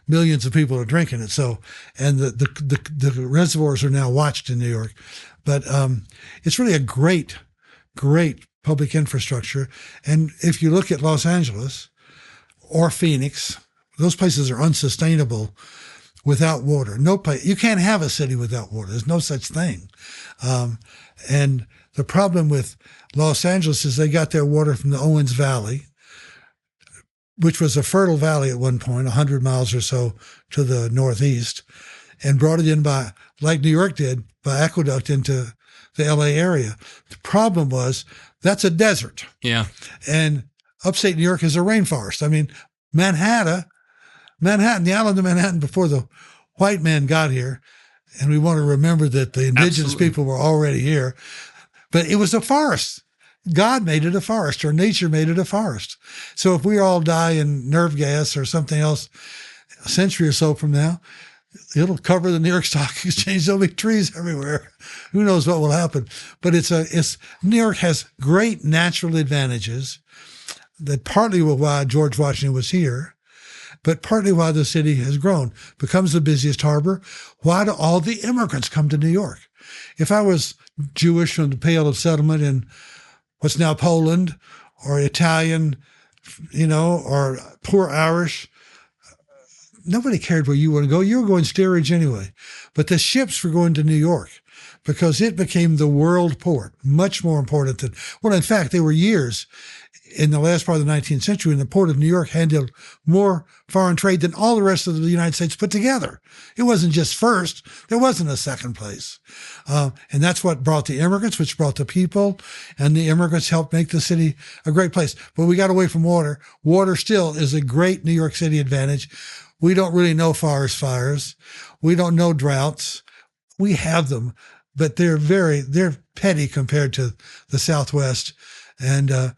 millions of people are drinking it. So, and the reservoirs are now watched in New York. But it's really a great public infrastructure. And if you look at Los Angeles or Phoenix, those places are unsustainable without water. No place, you can't have a city without water. There's no such thing. And the problem with Los Angeles is they got their water from the Owens Valley, which was a fertile valley at one point, 100 miles or so to the northeast, and brought it in by, like New York did, by aqueduct into the LA area. The problem was that's a desert. Yeah. And upstate New York is a rainforest. I mean, Manhattan, the island of Manhattan before the white man got here, and we want to remember that the indigenous people were already here, but it was a forest. God made it a forest, or nature made it a forest. So if we all die in nerve gas or something else a century or so from now, it'll cover the New York Stock Exchange. There'll be trees everywhere. Who knows what will happen? But New York has great natural advantages that partly were why George Washington was here, but partly why the city has grown, becomes the busiest harbor. Why do all the immigrants come to New York? If I was Jewish from the Pale of Settlement in what's now Poland, or Italian, or poor Irish, nobody cared where you want to go. You were going steerage anyway. But the ships were going to New York because it became the world port, much more important than, well, in fact, there were years in the last part of the 19th century when the port of New York handled more foreign trade than all the rest of the United States put together. It wasn't just first. There wasn't a second place. And that's what brought the immigrants, which brought the people, and the immigrants helped make the city a great place. But we got away from water. Water still is a great New York City advantage. We don't really know forest fires. We don't know droughts. We have them, but they're petty compared to the Southwest. And,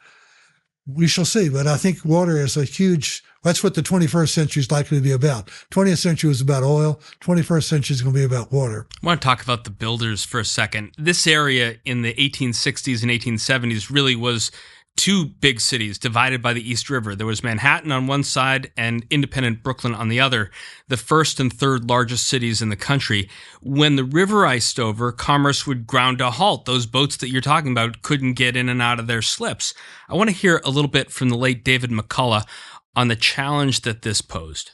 we shall see. But I think water is that's what the 21st century is likely to be about. 20th century was about oil. 21st century is going to be about water. I want to talk about the builders for a second. This area in the 1860s and 1870s really was two big cities divided by the East River. There was Manhattan on one side and independent Brooklyn on the other, the first and third largest cities in the country. When the river iced over, commerce would ground to a halt. Those boats that you're talking about couldn't get in and out of their slips. I want to hear a little bit from the late David McCullough on the challenge that this posed.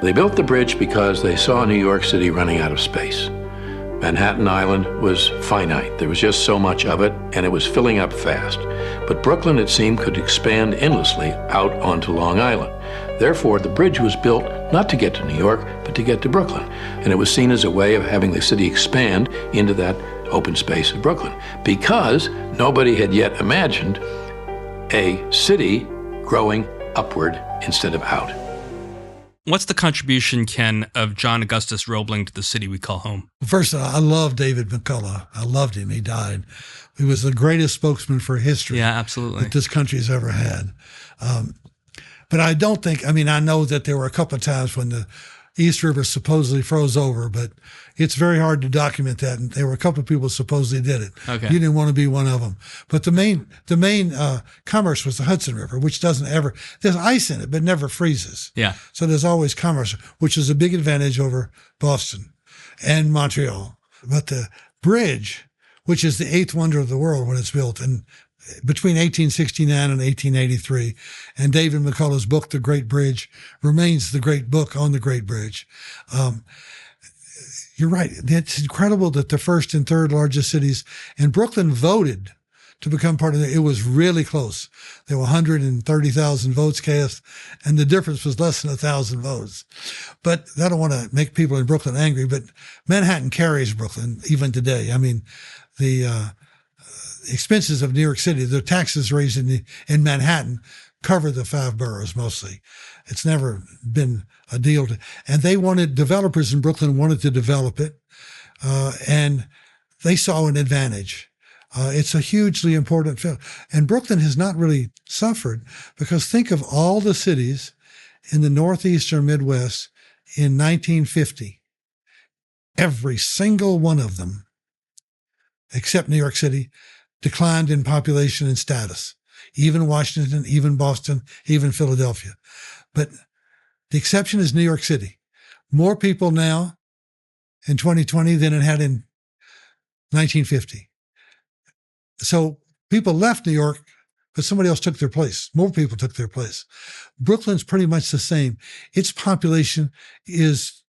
They built the bridge because they saw New York City running out of space. Manhattan Island was finite. There was just so much of it, and it was filling up fast. But Brooklyn, it seemed, could expand endlessly out onto Long Island. Therefore, the bridge was built not to get to New York, but to get to Brooklyn. And it was seen as a way of having the city expand into that open space of Brooklyn, because nobody had yet imagined a city growing upward instead of out. What's the contribution, Ken, of John Augustus Roebling to the city we call home? First, I love David McCullough. I loved him. He died. He was the greatest spokesman for history that this country has ever had. But I don't think, I know that there were a couple of times when the East River supposedly froze over, but it's very hard to document that. And there were a couple of people who supposedly did it. Okay. You didn't want to be one of them. But the main commerce was the Hudson River, which there's ice in it, but never freezes. Yeah. So there's always commerce, which is a big advantage over Boston and Montreal. But the bridge, which is the eighth wonder of the world when it's built, and between 1869 and 1883, and David McCullough's book, The Great Bridge, remains the great book on the Great Bridge. You're right. It's incredible that the first and third largest cities, and Brooklyn voted to become part of it. It was really close. There were 130,000 votes cast, and the difference was less than 1,000 votes. But I don't want to make people in Brooklyn angry, but Manhattan carries Brooklyn even today. The expenses of New York City, the taxes raised in Manhattan cover the five boroughs mostly. It's never been a deal and developers in Brooklyn wanted to develop it, and they saw an advantage. It's a hugely important field. And Brooklyn has not really suffered, because think of all the cities in the Northeast or Midwest in 1950. Every single one of them, except New York City, declined in population and status. Even Washington, even Boston, even Philadelphia. But the exception is New York City. more people now in 2020 than it had in 1950. So people left New York, but somebody else took their place. More people took their place. Brooklyn's pretty much the same. Its population is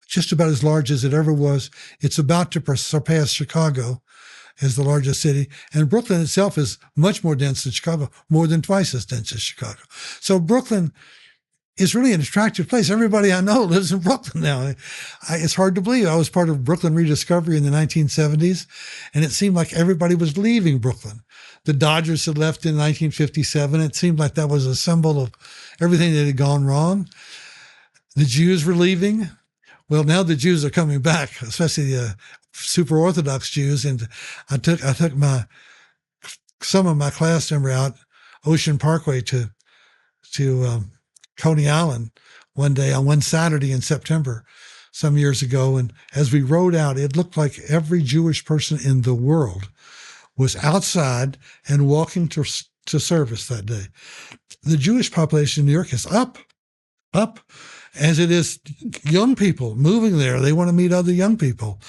just about as large as it ever was. It's about to surpass Chicago as the largest city. And Brooklyn itself is much more dense than Chicago, more than twice as dense as Chicago. So Brooklyn is really an attractive place. Everybody I know lives in Brooklyn now. It's hard to believe. I was part of Brooklyn rediscovery in the 1970s, and it seemed like everybody was leaving Brooklyn. The Dodgers had left in 1957. It seemed like that was a symbol of everything that had gone wrong. The Jews were leaving. Well, now the Jews are coming back, especially the super Orthodox Jews. And I took some of my class member out Ocean Parkway to Coney Island one day on one Saturday in September some years ago. And as we rode out, it looked like every Jewish person in the world was outside and walking to service that day. The Jewish population in New York is up, as it is young people moving there. They want to meet other young people.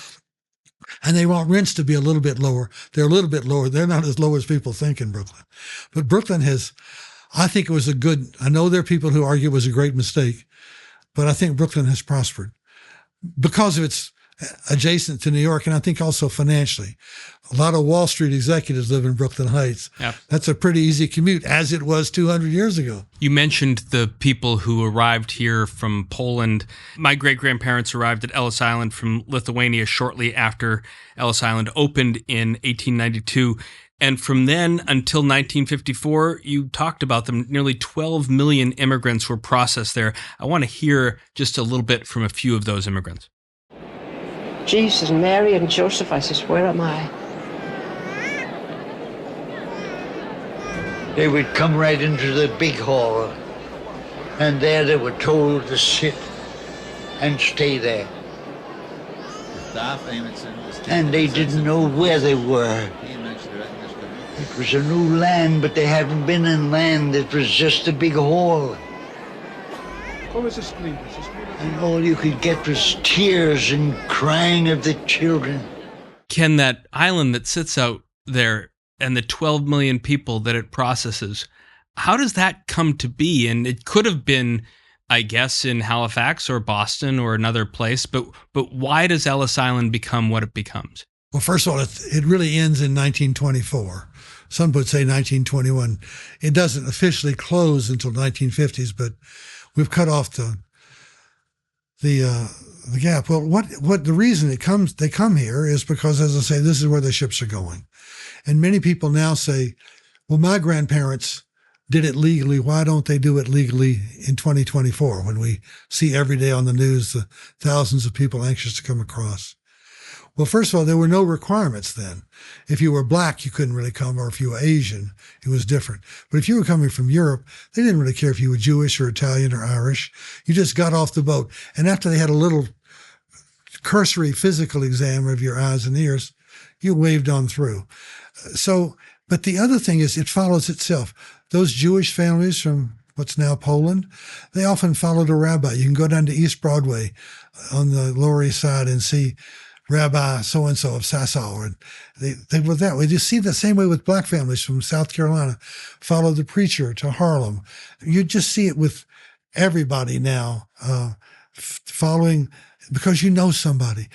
And they want rents to be a little bit lower. They're a little bit lower. They're not as low as people think in Brooklyn. But Brooklyn I think it was I know there are people who argue it was a great mistake, but I think Brooklyn has prospered because of its adjacent to New York, and I think also financially. A lot of Wall Street executives live in Brooklyn Heights. Yep. That's a pretty easy commute, as it was 200 years ago. You mentioned the people who arrived here from Poland. My great-grandparents arrived at Ellis Island from Lithuania shortly after Ellis Island opened in 1892. And from then until 1954, you talked about them, nearly 12 million immigrants were processed there. I want to hear just a little bit from a few of those immigrants. Jesus, Mary and Joseph, I says, where am I? They would come right into the big hall, and there they were told to sit and stay there. And they didn't know where they were. It was a new land, but they haven't been in land. It was just a big hall. And all you could get was tears and crying of the children. Ken, that island that sits out there and the 12 million people that it processes, how does that come to be? And it could have been, I guess, in Halifax or Boston or another place, but why does Ellis Island become what it becomes? Well, first of all, it really ends in 1924. Some would say 1921. It doesn't officially close until 1950s, but we've cut off the gap. Well, what the reason they come here is because, as I say, this is where the ships are going. And many people now say, well, my grandparents did it legally. Why don't they do it legally in 2024 when we see every day on the news the thousands of people anxious to come across? Well, first of all, there were no requirements then. If you were black, you couldn't really come, or if you were Asian, it was different. But if you were coming from Europe, they didn't really care if you were Jewish or Italian or Irish. You just got off the boat. And after they had a little cursory physical exam of your eyes and ears, you waved on through. But the other thing is it follows itself. Those Jewish families from what's now Poland, they often followed a rabbi. You can go down to East Broadway on the Lower East Side and see Rabbi so-and-so of Sasau, and they were that way. You see the same way with black families from South Carolina, follow the preacher to Harlem. You just see it with everybody now, following, because you know somebody.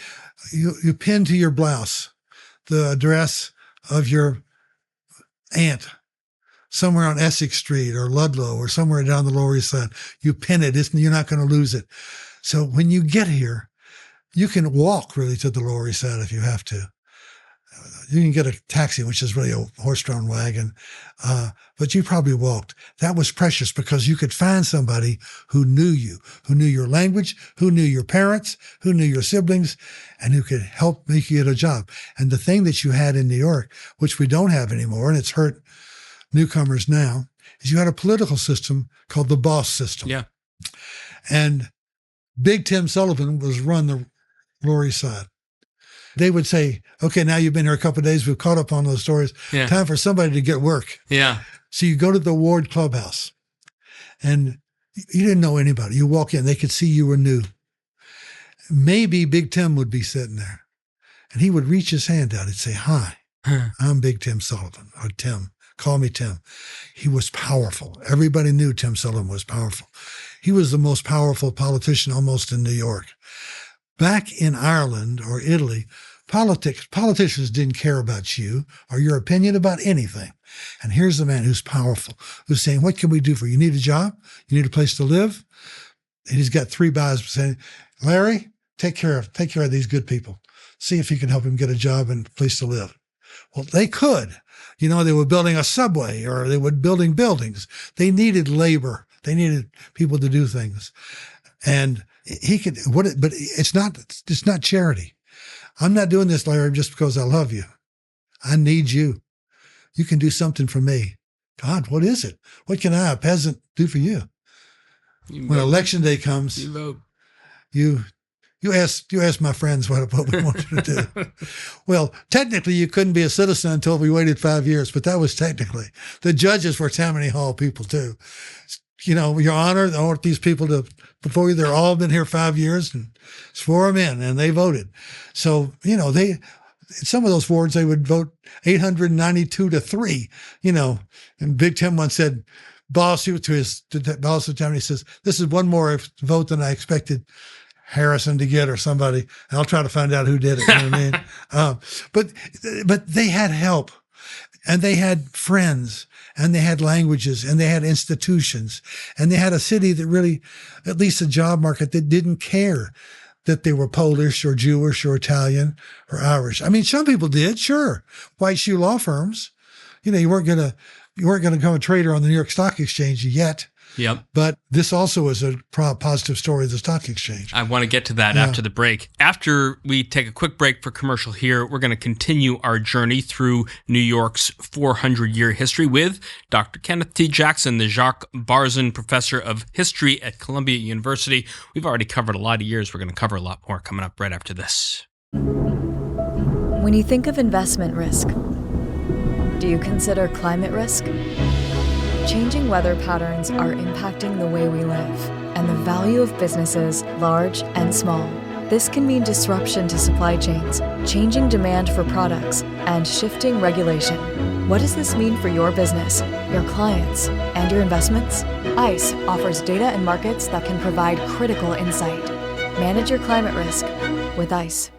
You pin to your blouse the address of your aunt somewhere on Essex Street or Ludlow or somewhere down the Lower East Side. You pin it. You're not going to lose it. So when you get here, you can walk really to the Lower East Side if you have to. You can get a taxi, which is really a horse-drawn wagon, but you probably walked. That was precious because you could find somebody who knew you, who knew your language, who knew your parents, who knew your siblings, and who could help make you get a job. And the thing that you had in New York, which we don't have anymore, and it's hurt newcomers now, is you had a political system called the boss system. Yeah. And Big Tim Sullivan was run the Lower East Side. They would say, okay, now you've been here a couple of days. We've caught up on those stories. Yeah. Time for somebody to get work. Yeah. So you go to the ward clubhouse and you didn't know anybody. You walk in, they could see you were new. maybe Big Tim would be sitting there. And he would reach his hand out. He'd say, "Hi, I'm Big Tim Sullivan," or "Tim, call me Tim." He was powerful. Everybody knew Tim Sullivan was powerful. He was the most powerful politician almost in New York. Back in Ireland or Italy, politicians didn't care about you or your opinion about anything. And here's the man who's powerful, who's saying, "What can we do for you? You need a job? You need a place to live?" And he's got 3 guys saying, "Larry, take care of these good people. See if you can help him get a job and a place to live." Well, they could. They were building a subway or they were building buildings. They needed labor. They needed people to do things. And he could, but it's not charity. "I'm not doing this, Larry, just because I love you. I need you. You can do something for me." "God, what is it? What can I, a peasant, do for you?" When election day comes, you vote. You ask my friends what we wanted to do. Well, technically, you couldn't be a citizen until we waited 5 years, but that was technically. The judges were Tammany Hall people too. Your Honor, I want these people to, before you, they're all been here 5 years, and swore them in, and they voted. So, some of those wards, they would vote 892-3, and Big Tim once said, boss, to the boss of Tammany, he says, "This is one more vote than I expected Harrison to get or somebody, and I'll try to find out who did it." You know what I mean? But they had help, and they had friends, and they had languages, and they had institutions, and they had a city that really, at least a job market that didn't care that they were Polish or Jewish or Italian or Irish. I mean, some people did, sure. White shoe law firms. You weren't going to become a trader on the New York Stock Exchange yet. Yep. But this also is a positive story of the stock exchange. I want to get to that after the break. After we take a quick break for commercial here, we're going to continue our journey through New York's 400-year history with Dr. Kenneth T. Jackson, the Jacques Barzun Professor of History at Columbia University. We've already covered a lot of years. We're going to cover a lot more coming up right after this. When you think of investment risk, do you consider climate risk? Changing weather patterns are impacting the way we live and the value of businesses, large and small. This can mean disruption to supply chains, changing demand for products, and shifting regulation. What does this mean for your business, your clients, and your investments? ICE offers data and markets that can provide critical insight. Manage your climate risk with ICE.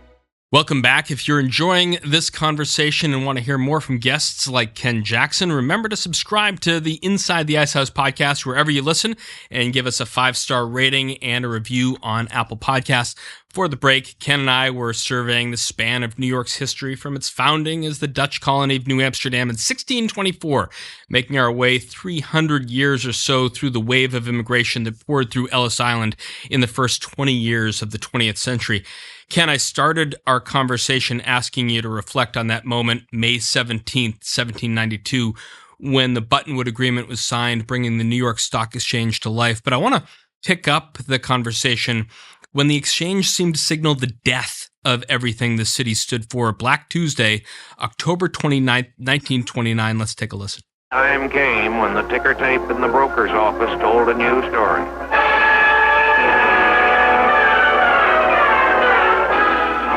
Welcome back. If you're enjoying this conversation and want to hear more from guests like Ken Jackson, remember to subscribe to the Inside the Icehouse podcast wherever you listen and give us a 5-star rating and a review on Apple Podcasts. Before the break, Ken and I were surveying the span of New York's history from its founding as the Dutch colony of New Amsterdam in 1624, making our way 300 years or so through the wave of immigration that poured through Ellis Island in the first 20 years of the 20th century. Ken, I started our conversation asking you to reflect on that moment, May 17th, 1792, when the Buttonwood Agreement was signed, bringing the New York Stock Exchange to life. But I want to pick up the conversation when the exchange seemed to signal the death of everything the city stood for. Black Tuesday, October 29th, 1929. Let's take a listen. Time came when the ticker tape in the broker's office told a new story.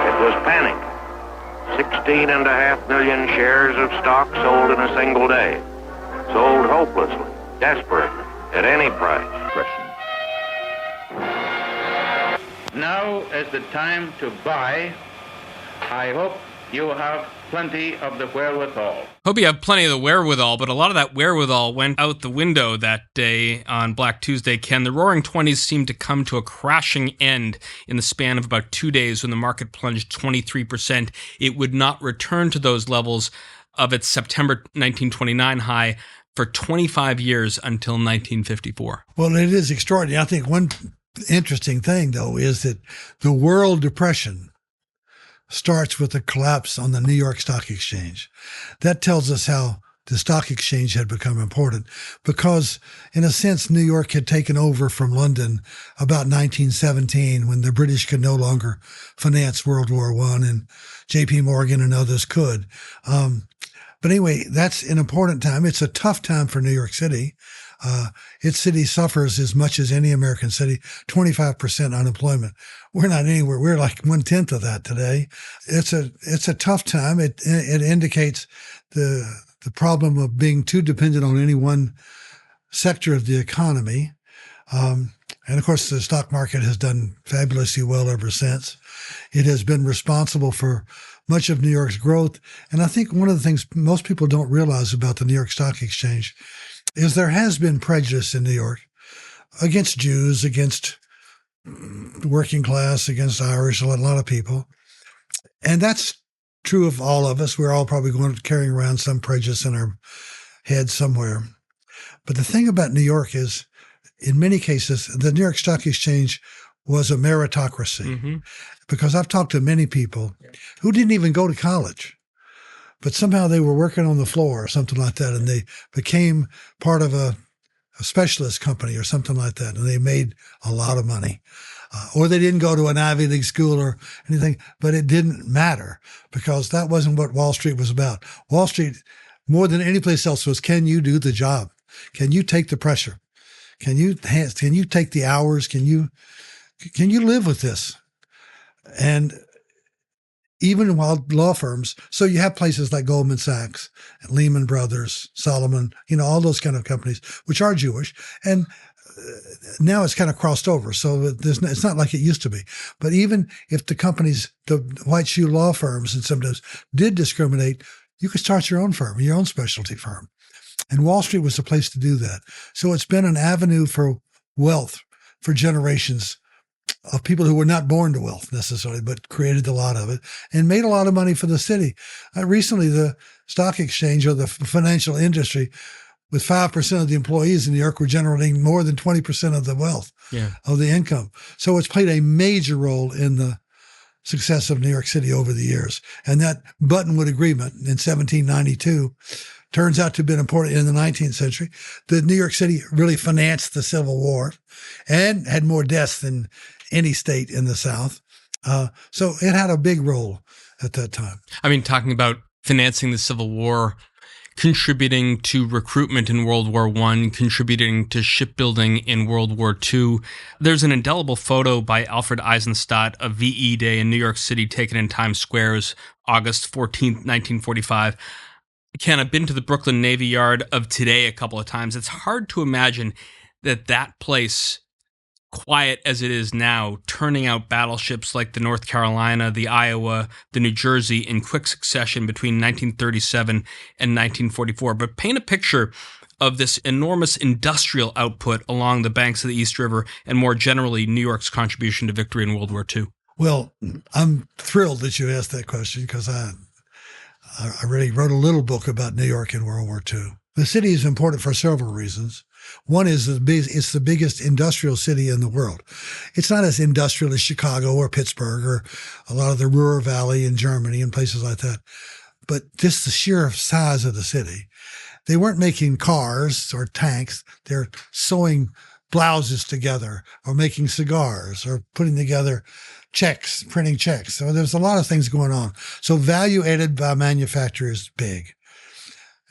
It was panic. 16.5 million shares of stock sold in a single day. Sold hopelessly, desperately, at any price. Now is the time to buy. I hope you have plenty of the wherewithal. Hope you have plenty of the wherewithal, but a lot of that wherewithal went out the window that day on Black Tuesday, Ken. The Roaring Twenties seemed to come to a crashing end in the span of about 2 days when the market plunged 23%. It would not return to those levels of its September 1929 high for 25 years until 1954. Well, it is extraordinary. I think one interesting thing, though, is that the World Depression starts with the collapse on the New York Stock Exchange. That tells us how the stock exchange had become important because, in a sense, New York had taken over from London about 1917 when the British could no longer finance World War I and J.P. Morgan and others could. But anyway, that's an important time. It's a tough time for New York City. Its city suffers as much as any American city, 25% unemployment. We're not anywhere. We're like 1/10 of that today. It's a tough time. It indicates the problem of being too dependent on any one sector of the economy. And of course, the stock market has done fabulously well ever since. It has been responsible for much of New York's growth. And I think one of the things most people don't realize about the New York Stock Exchange is there has been prejudice in New York against Jews, against working class, against Irish, a lot of people. And that's true of all of us. We're all probably carrying around some prejudice in our heads somewhere. But the thing about New York is, in many cases, the New York Stock Exchange was a meritocracy, because I've talked to many people who didn't even go to college, but somehow they were working on the floor or something like that, and they became part of a specialist company or something like that, and they made a lot of money. Or they didn't go to an Ivy League school or anything, but it didn't matter, because that wasn't what Wall Street was about. Wall Street, more than any place else, was, can you do the job? Can you take the pressure? Can you take the hours? Can you live with this? And even while law firms, so you have places like Goldman Sachs, Lehman Brothers, Solomon, all those kind of companies, which are Jewish. And now it's kind of crossed over. So it's not like it used to be. But even if the companies, the white shoe law firms and sometimes did discriminate, you could start your own firm, your own specialty firm. And Wall Street was the place to do that. So it's been an avenue for wealth for generations of people who were not born to wealth necessarily, but created a lot of it and made a lot of money for the city. Recently, the stock exchange, or the financial industry, with 5% of the employees in New York, were generating more than 20% of the wealth, of the income. So it's played a major role in the success of New York City over the years. And that Buttonwood Agreement in 1792 turns out to have been important in the 19th century. The New York City really financed the Civil War and had more deaths than any state in the South. So it had a big role at that time. I mean, talking about financing the Civil War, contributing to recruitment in World War I, contributing to shipbuilding in World War II. There's an indelible photo by Alfred Eisenstadt of VE Day in New York City taken in Times Square, August 14th, 1945. Ken, I've been to the Brooklyn Navy Yard of today a couple of times. It's hard to imagine that place, quiet as it is now, turning out battleships like the North Carolina, the Iowa, the New Jersey in quick succession between 1937 and 1944. But paint a picture of this enormous industrial output along the banks of the East River and more generally New York's contribution to victory in World War II. Well, I'm thrilled that you asked that question, because I really wrote a little book about New York in World War II. The city is important for several reasons. One is it's the biggest industrial city in the world. It's not as industrial as Chicago or Pittsburgh or a lot of the Ruhr Valley in Germany and places like that. But just the sheer size of the city. They weren't making cars or tanks. They're sewing blouses together or making cigars or putting together checks, printing checks. So there's a lot of things going on. So value added by manufacturers is big.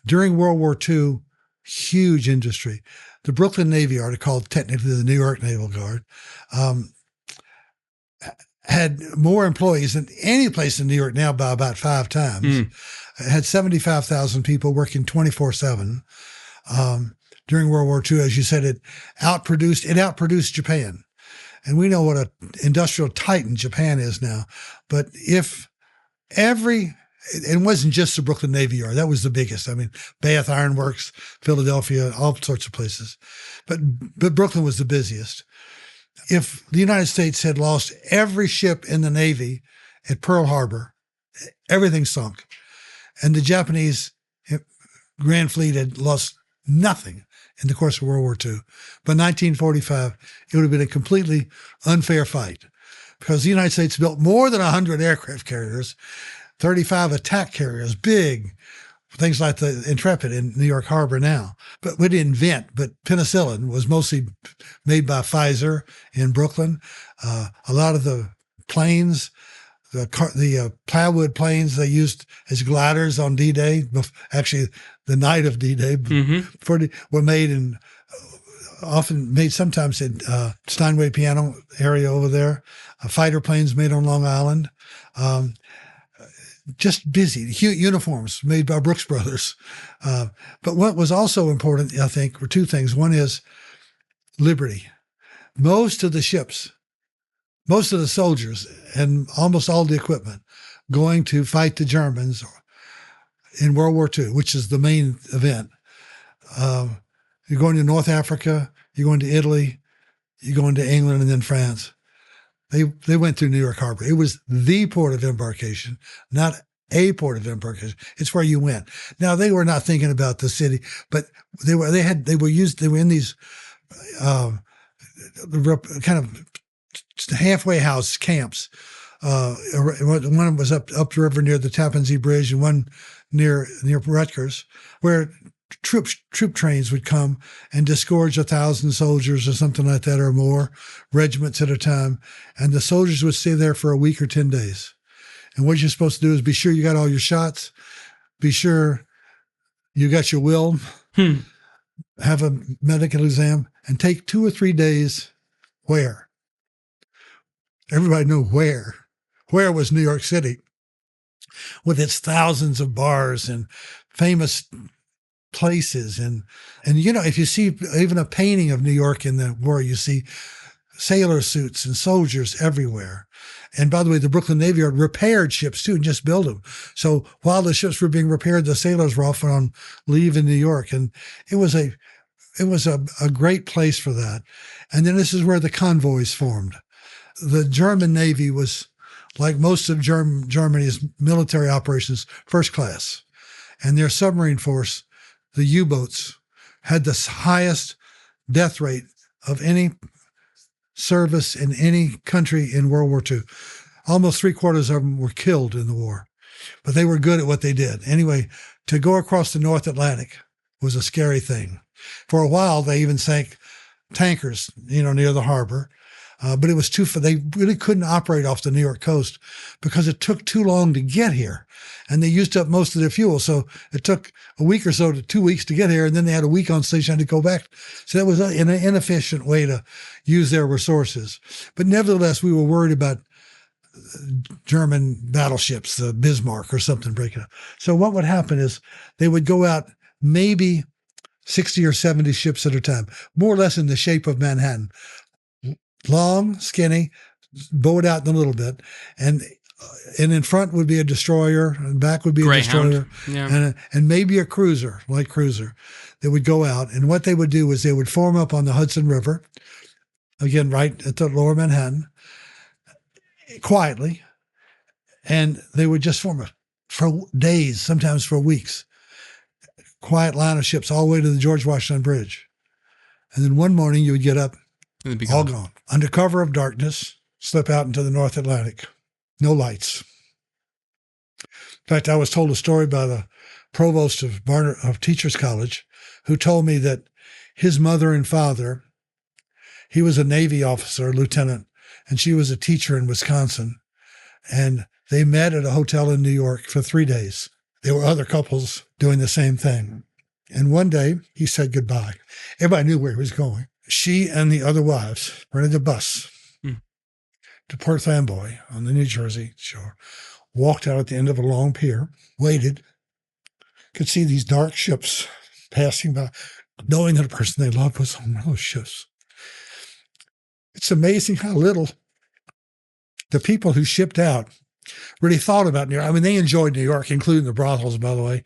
During World War II, huge industry. The Brooklyn Navy Yard, called technically the New York Naval Guard, had more employees than any place in New York now by about 5 times. It had 75,000 people working 24/7. During World War II, as you said, it outproduced Japan. And we know what an industrial titan Japan is now. But it wasn't just the Brooklyn Navy Yard. That was the biggest. I mean, Bath Iron Works, Philadelphia, all sorts of places. But Brooklyn was the busiest. If the United States had lost every ship in the Navy at Pearl Harbor, everything sunk. And the Japanese Grand Fleet had lost nothing in the course of World War II. By 1945, it would have been a completely unfair fight, because the United States built more than 100 aircraft carriers, 35 attack carriers, big, things like the Intrepid in New York Harbor now. But we didn't invent, but penicillin was mostly made by Pfizer in Brooklyn. A lot of the planes, the plywood planes they used as gliders on D-Day, actually the night of D-Day, were made in often made, sometimes in Steinway piano area over there, fighter planes made on Long Island. Just busy. Uniforms made by Brooks Brothers. But what was also important, I think, were two things. One is liberty. Most of the ships, most of the soldiers, and almost all the equipment going to fight the Germans in World War II, which is the main event. You're going to North Africa, you're going to Italy, you're going to England, and then France. They went through New York Harbor. It was the port of embarkation, not a port of embarkation. It's where you went. Now, they were not thinking about the city, but they were in these kind of halfway house camps. One was up the river near the Tappan Zee Bridge, and one near Rutgers, where troop trains would come and disgorge 1,000 soldiers or something like that, or more, regiments at a time. And the soldiers would stay there for a week or 10 days. And what you're supposed to do is be sure you got all your shots, be sure you got your will, have a medical exam, and take 2 or 3 days where? Everybody knew where. Where was New York City? With its thousands of bars and famous places. And if you see even a painting of New York in the war, you see sailor suits and soldiers everywhere. And by the way, the Brooklyn Navy Yard repaired ships too, and just built them. So while the ships were being repaired, the sailors were often on leave in New York. And it was a great place for that. And then this is where the convoys formed. The German Navy was, like most of Germany's military operations, first class. And their submarine force, the U-boats, had the highest death rate of any service in any country in World War II. Almost 3/4 of them were killed in the war, but they were good at what they did. Anyway, to go across the North Atlantic was a scary thing. For a while, they even sank tankers, near the harbor. But it was they really couldn't operate off the New York coast because it took too long to get here. And they used up most of their fuel. So it took a week or so to 2 weeks to get here. And then they had a week on station to go back. So that was an inefficient way to use their resources. But nevertheless, we were worried about German battleships, the Bismarck or something breaking up. So what would happen is they would go out maybe 60 or 70 ships at a time, more or less in the shape of Manhattan. Long, skinny, bowed out a little bit, and in front would be a destroyer, and back would be a destroyer, and maybe a cruiser, light cruiser. They would go out, and what they would do is they would form up on the Hudson River, again, right at the lower Manhattan, quietly, and they would just form for days, sometimes for weeks, quiet line of ships all the way to the George Washington Bridge. And then one morning you would get up, all gone. Under cover of darkness, slip out into the North Atlantic. No lights. In fact, I was told a story by the provost of Teachers College, who told me that his mother and father, he was a Navy officer, lieutenant, and she was a teacher in Wisconsin. And they met at a hotel in New York for 3 days. There were other couples doing the same thing. And one day he said goodbye. Everybody knew where he was going. She and the other wives rented a bus to Port Amboy on the New Jersey shore, walked out at the end of a long pier, waited, could see these dark ships passing by, knowing that the person they loved was on those ships. It's amazing how little the people who shipped out really thought about New York. I mean, they enjoyed New York, including the brothels, by the way.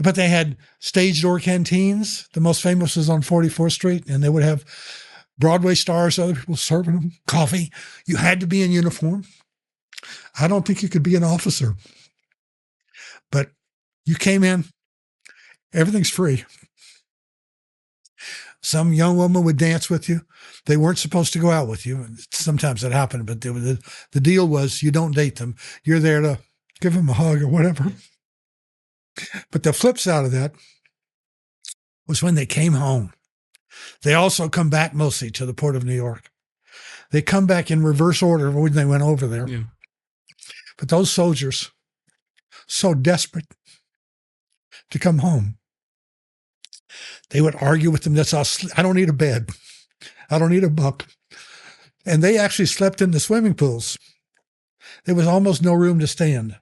But they had stage door canteens. The most famous was on 44th Street, and they would have Broadway stars, other people serving them coffee. You had to be in uniform. I don't think you could be an officer. But you came in, everything's free. Some young woman would dance with you. They weren't supposed to go out with you. Sometimes that happened, but the deal was you don't date them. You're there to give them a hug or whatever. But the flip side of that was when they came home. They also come back mostly to the Port of New York. They come back in reverse order when they went over there. Yeah. But those soldiers, so desperate to come home, They would argue with them. That's all. I don't need a bed. I don't need a bunk. And they actually slept in the swimming pools. There was almost no room to stand.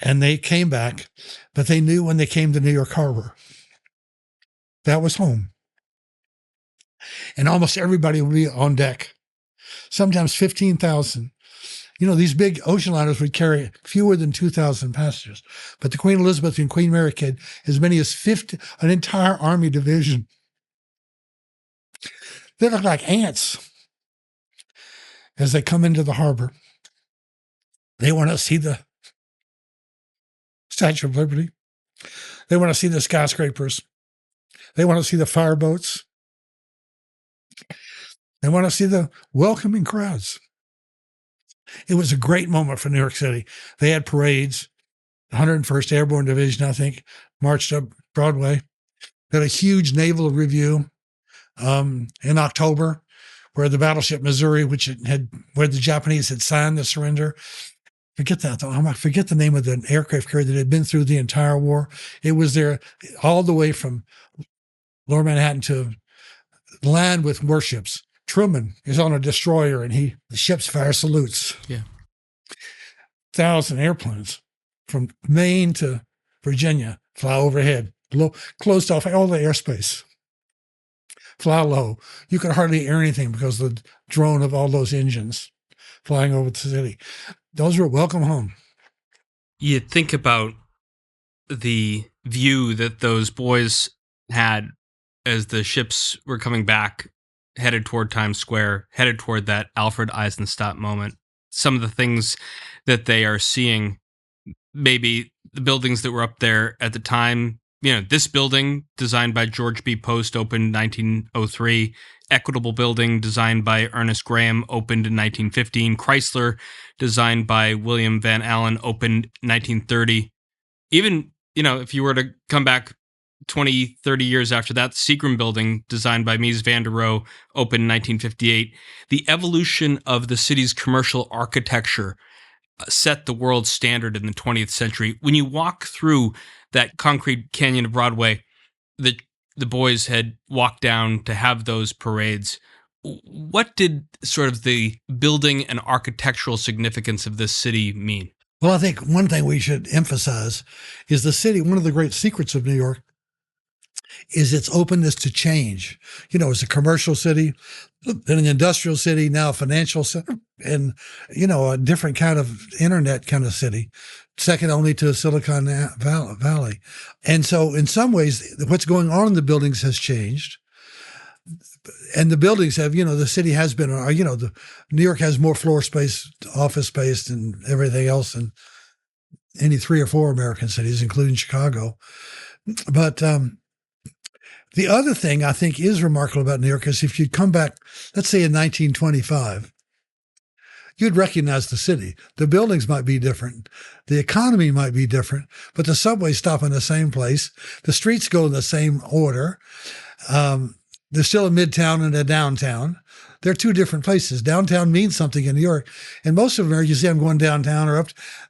And they came back, but they knew when they came to New York Harbor, that was home. And almost everybody would be on deck, sometimes 15,000. You know, these big ocean liners would carry fewer than 2,000 passengers. But the Queen Elizabeth and Queen Mary had as many as 50, an entire army division. They look like ants as they come into the harbor. They want to see the Statue of Liberty. They want to see the skyscrapers. They want to see the fireboats. They want to see the welcoming crowds. It was a great moment for New York City. They had parades. 101st Airborne Division, I think, marched up Broadway. They had a huge naval review in October, where the battleship Missouri, where the Japanese had signed the surrender. Forget that, though. I forget the name of the aircraft carrier that had been through the entire war. It was there all the way from Lower Manhattan to land with warships. Truman is on a destroyer, and the ship's fire salutes. Yeah. 1,000 airplanes from Maine to Virginia fly overhead, closed off all the airspace. Fly low. You could hardly air anything because of the drone of all those engines flying over the city. Those were welcome home. You think about the view that those boys had as the ships were coming back, headed toward Times Square, headed toward that Alfred Eisenstadt moment. Some of the things that they are seeing, maybe the buildings that were up there at the time, this building designed by George B. Post opened 1903. Equitable Building designed by Ernest Graham opened in 1915. Chrysler designed by William Van Allen opened 1930. Even, if you were to come back 20, 30 years after that, the Seagram Building designed by Mies van der Rohe opened in 1958. The evolution of the city's commercial architecture set the world standard in the 20th century. When you walk through that concrete canyon of Broadway, the boys had walked down to have those parades. What did sort of the building and architectural significance of this city mean? Well, I think one thing we should emphasize is the city, one of the great secrets of New York is its openness to change. It's a commercial city, then an industrial city, now a financial center, and, a different kind of internet kind of city, second only to Silicon Valley. And so in some ways, what's going on in the buildings has changed. And the buildings have, the city has been, New York has more floor space, office space, and everything else than any 3 or 4 American cities, including Chicago. But the other thing I think is remarkable about New York is if you'd come back, let's say in 1925, you'd recognize the city. The buildings might be different. The economy might be different, but the subways stop in the same place. The streets go in the same order. There's still a midtown and a downtown. They're 2 different places. Downtown means something in New York. And most of America, you say I'm going downtown or up,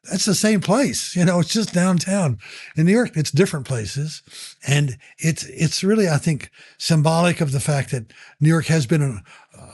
that's the same place. It's just downtown. In New York, it's different places. And it's really, I think, symbolic of the fact that New York has been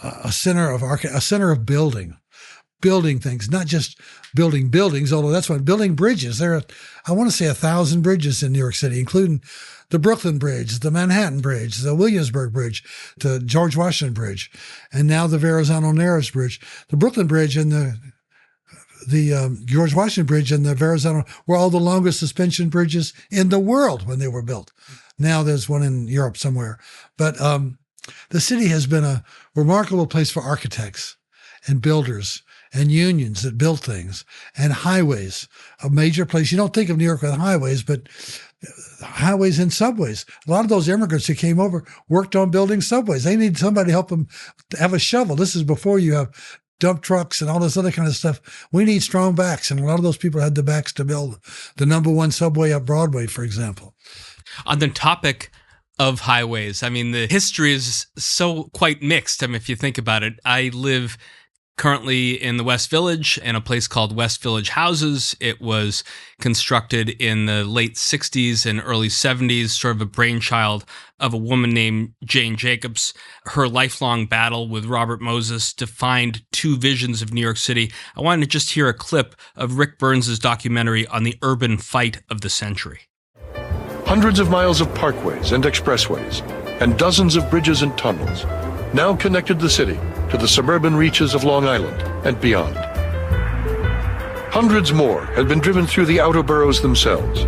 a center of building things, not just building buildings, although that's what, building bridges. There are, I want to say 1,000 bridges in New York City, including the Brooklyn Bridge, the Manhattan Bridge, the Williamsburg Bridge, the George Washington Bridge, and now the Verrazano-Narrows Bridge. The Brooklyn Bridge and the George Washington Bridge and the Verrazano were all the longest suspension bridges in the world when they were built. Now there's one in Europe somewhere. But the city has been a remarkable place for architects and builders and unions that built things, and highways, a major place. You don't think of New York with highways, but highways and subways. A lot of those immigrants who came over worked on building subways. They need somebody to help them have a shovel. This is before you have dump trucks and all this other kind of stuff. We need strong backs, and a lot of those people had the backs to build the #1 subway up Broadway, for example. On the topic of highways, the history is so quite mixed. If you think about it, I live currently in the West Village in a place called West Village Houses. It was constructed in the late 60s and early 70s, sort of a brainchild of a woman named Jane Jacobs. Her lifelong battle with Robert Moses defined two visions of New York City. I wanted to just hear a clip of Rick Burns' documentary on the urban fight of the century. Hundreds of miles of parkways and expressways, and dozens of bridges and tunnels now connected the city to the suburban reaches of Long Island and beyond. Hundreds more had been driven through the outer boroughs themselves,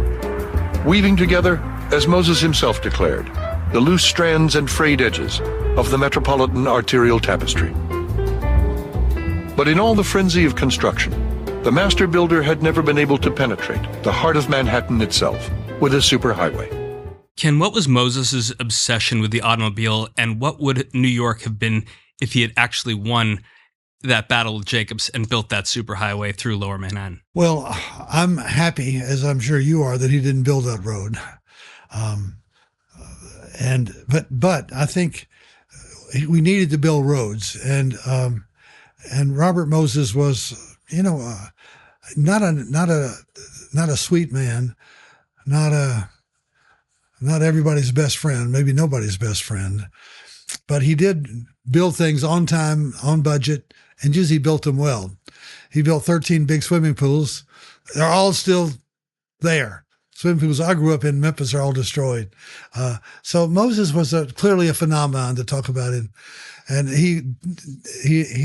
weaving together, as Moses himself declared, the loose strands and frayed edges of the metropolitan arterial tapestry. But in all the frenzy of construction, the master builder had never been able to penetrate the heart of Manhattan itself with a superhighway. Ken, what was Moses' obsession with the automobile, and what would New York have been if he had actually won that battle with Jacobs and built that superhighway through Lower Manhattan? Well, I'm happy, as I'm sure you are, that he didn't build that road. But I think we needed to build roads, and Robert Moses was, not a sweet man, not everybody's best friend, maybe nobody's best friend, but he did build things on time, on budget, and usually built them well. He built 13 big swimming pools. They're all still there. Swimming pools I grew up in Memphis are all destroyed. So Moses was clearly a phenomenon to talk about it. And he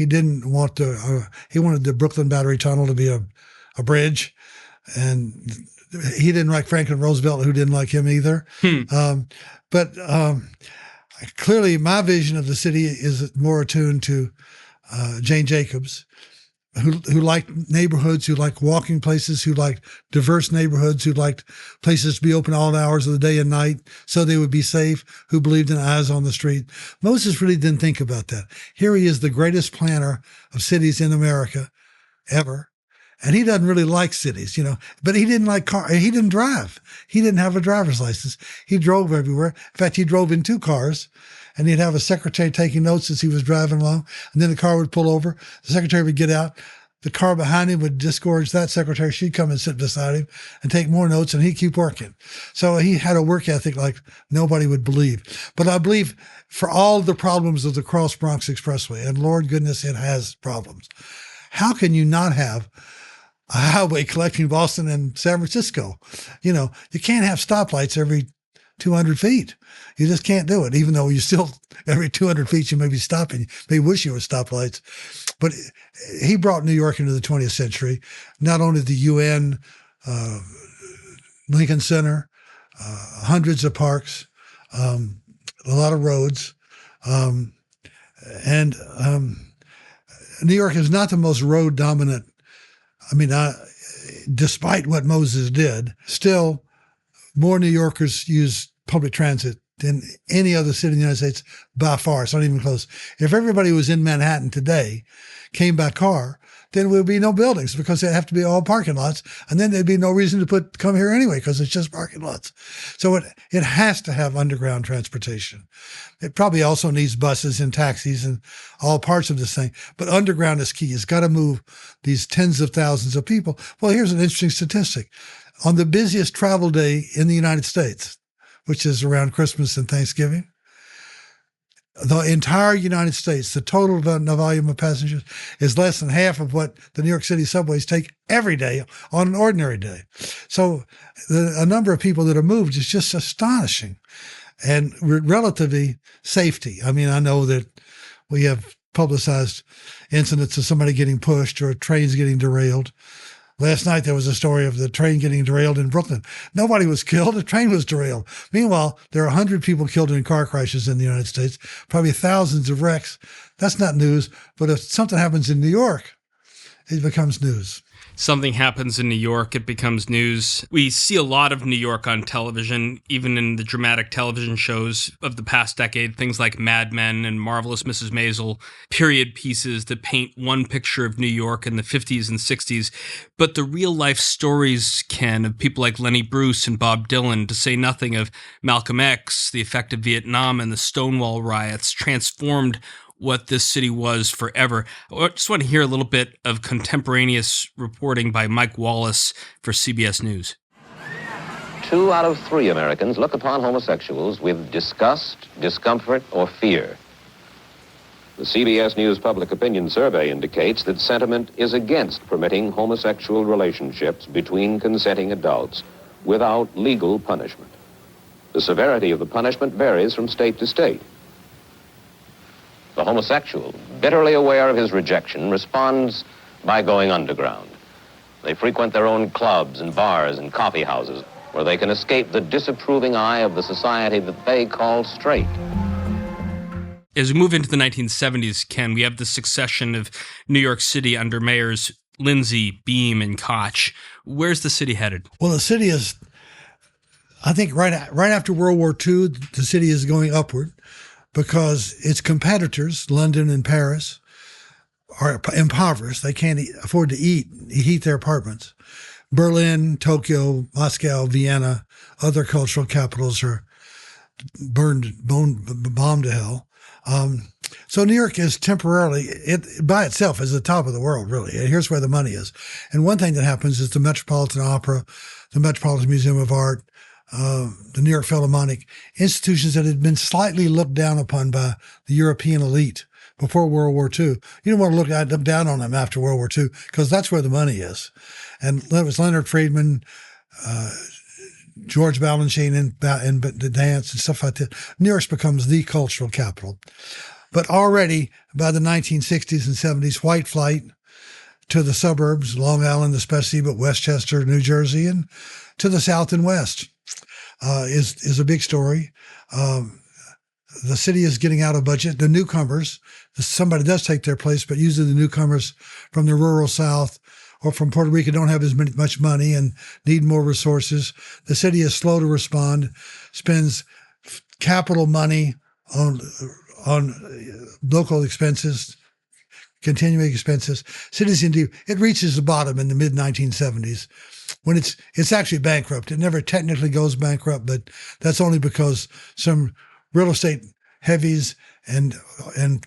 didn't want to, he wanted the Brooklyn Battery Tunnel to be a bridge. And he didn't like Franklin Roosevelt, who didn't like him either. But clearly my vision of the city is more attuned to Jane Jacobs, who liked neighborhoods, who liked walking places, who liked diverse neighborhoods, who liked places to be open all hours of the day and night so they would be safe, who believed in eyes on the street. Moses really didn't think about that. Here he is, the greatest planner of cities in America ever. And he doesn't really like cities, but he didn't like cars. He didn't drive. He didn't have a driver's license. He drove everywhere. In fact, he drove in 2 cars, and he'd have a secretary taking notes as he was driving along. And then the car would pull over. The secretary would get out. The car behind him would discourage that secretary. She'd come and sit beside him and take more notes, and he'd keep working. So he had a work ethic like nobody would believe. But I believe for all the problems of the Cross Bronx Expressway, and Lord goodness, it has problems. How can you not have a highway connecting Boston and San Francisco? You can't have stoplights every 200 feet. You just can't do it, even though you still, every 200 feet, you may be stopping. You may wish you were stoplights. But he brought New York into the 20th century, not only the UN, Lincoln Center, hundreds of parks, a lot of roads. And New York is not the most road dominant. Despite what Moses did, still more New Yorkers use public transit than any other city in the United States by far. It's not even close. If everybody was in Manhattan today, came by car, then there would be no buildings because they have to be all parking lots. And then there'd be no reason to come here anyway because it's just parking lots. So it has to have underground transportation. It probably also needs buses and taxis and all parts of this thing. But underground is key. It's got to move these tens of thousands of people. Well, here's an interesting statistic. On the busiest travel day in the United States, which is around Christmas and Thanksgiving, the entire United States, the total volume of passengers is less than half of what the New York City subways take every day on an ordinary day. So a number of people that are moved is just astonishing. And relatively safety. I know that we have publicized incidents of somebody getting pushed or trains getting derailed. Last night, there was a story of the train getting derailed in Brooklyn. Nobody was killed. The train was derailed. Meanwhile, there are 100 people killed in car crashes in the United States, probably thousands of wrecks. That's not news. But if something happens in New York, it becomes news. Something happens in New York, it becomes news. We see a lot of New York on television, even in the dramatic television shows of the past decade, things like Mad Men and Marvelous Mrs. Maisel, period pieces that paint one picture of New York in the 50s and 60s. But the real-life stories, Ken, of people like Lenny Bruce and Bob Dylan, to say nothing of Malcolm X, the effect of Vietnam and the Stonewall riots, transformed what this city was forever. I just want to hear a little bit of contemporaneous reporting by Mike Wallace for CBS News. 2 out of 3 Americans look upon homosexuals with disgust, discomfort, or fear. The CBS News Public Opinion Survey indicates that sentiment is against permitting homosexual relationships between consenting adults without legal punishment. The severity of the punishment varies from state to state. The homosexual, bitterly aware of his rejection, responds by going underground. They frequent their own clubs and bars and coffee houses where they can escape the disapproving eye of the society that they call straight. As we move into the 1970s, Ken, we have the succession of New York City under mayors Lindsay, Beam, and Koch. Where's the city headed? Well, the city is, I think right after World War II, the city is going upward because its competitors, London and Paris, are impoverished. They can't afford to heat their apartments. Berlin, Tokyo, Moscow, Vienna, other cultural capitals are bombed to hell. So New York is temporarily, it by itself is the top of the world, really. Here's where the money is. And one thing that happens is the Metropolitan Opera, the Metropolitan Museum of Art, the New York Philharmonic, institutions that had been slightly looked down upon by the European elite before World War II. You don't want to look down on them after World War II because that's where the money is. And it was Leonard Friedman, George Balanchine and the dance and stuff like that. New York becomes the cultural capital. But already by the 1960s and 70s, white flight to the suburbs, Long Island especially, but Westchester, New Jersey, and to the south and west is a big story. The city is getting out of budget. The newcomers, somebody does take their place, but usually the newcomers from the rural south or from Puerto Rico don't have as much money and need more resources. The city is slow to respond, spends capital money on local expenses, continuing expenses. Cities indeed, it reaches the bottom in the mid-1970s when it's actually bankrupt. It never technically goes bankrupt, but that's only because some real estate heavies and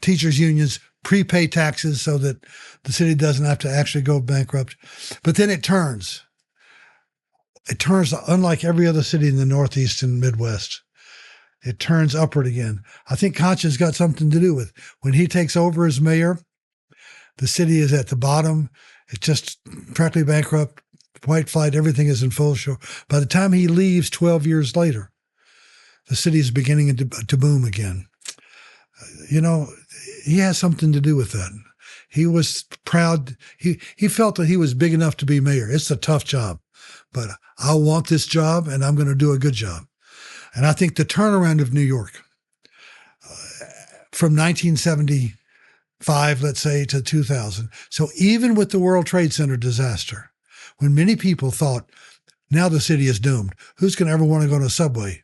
teachers unions prepay taxes so that the city doesn't have to actually go bankrupt. But then it turns. It turns unlike every other city in the Northeast and Midwest. It turns upward again. I think Koch has got something to do with it. When he takes over as mayor, the city is at the bottom. It's just practically bankrupt. White flight, everything is in full show. By the time he leaves 12 years later, the city is beginning to boom again. He has something to do with that. He was proud. He felt that he was big enough to be mayor. It's a tough job, but I want this job and I'm going to do a good job. And I think the turnaround of New York from 1975, let's say, to 2000. So even with the World Trade Center disaster, when many people thought, now the city is doomed, who's going to ever want to go to a subway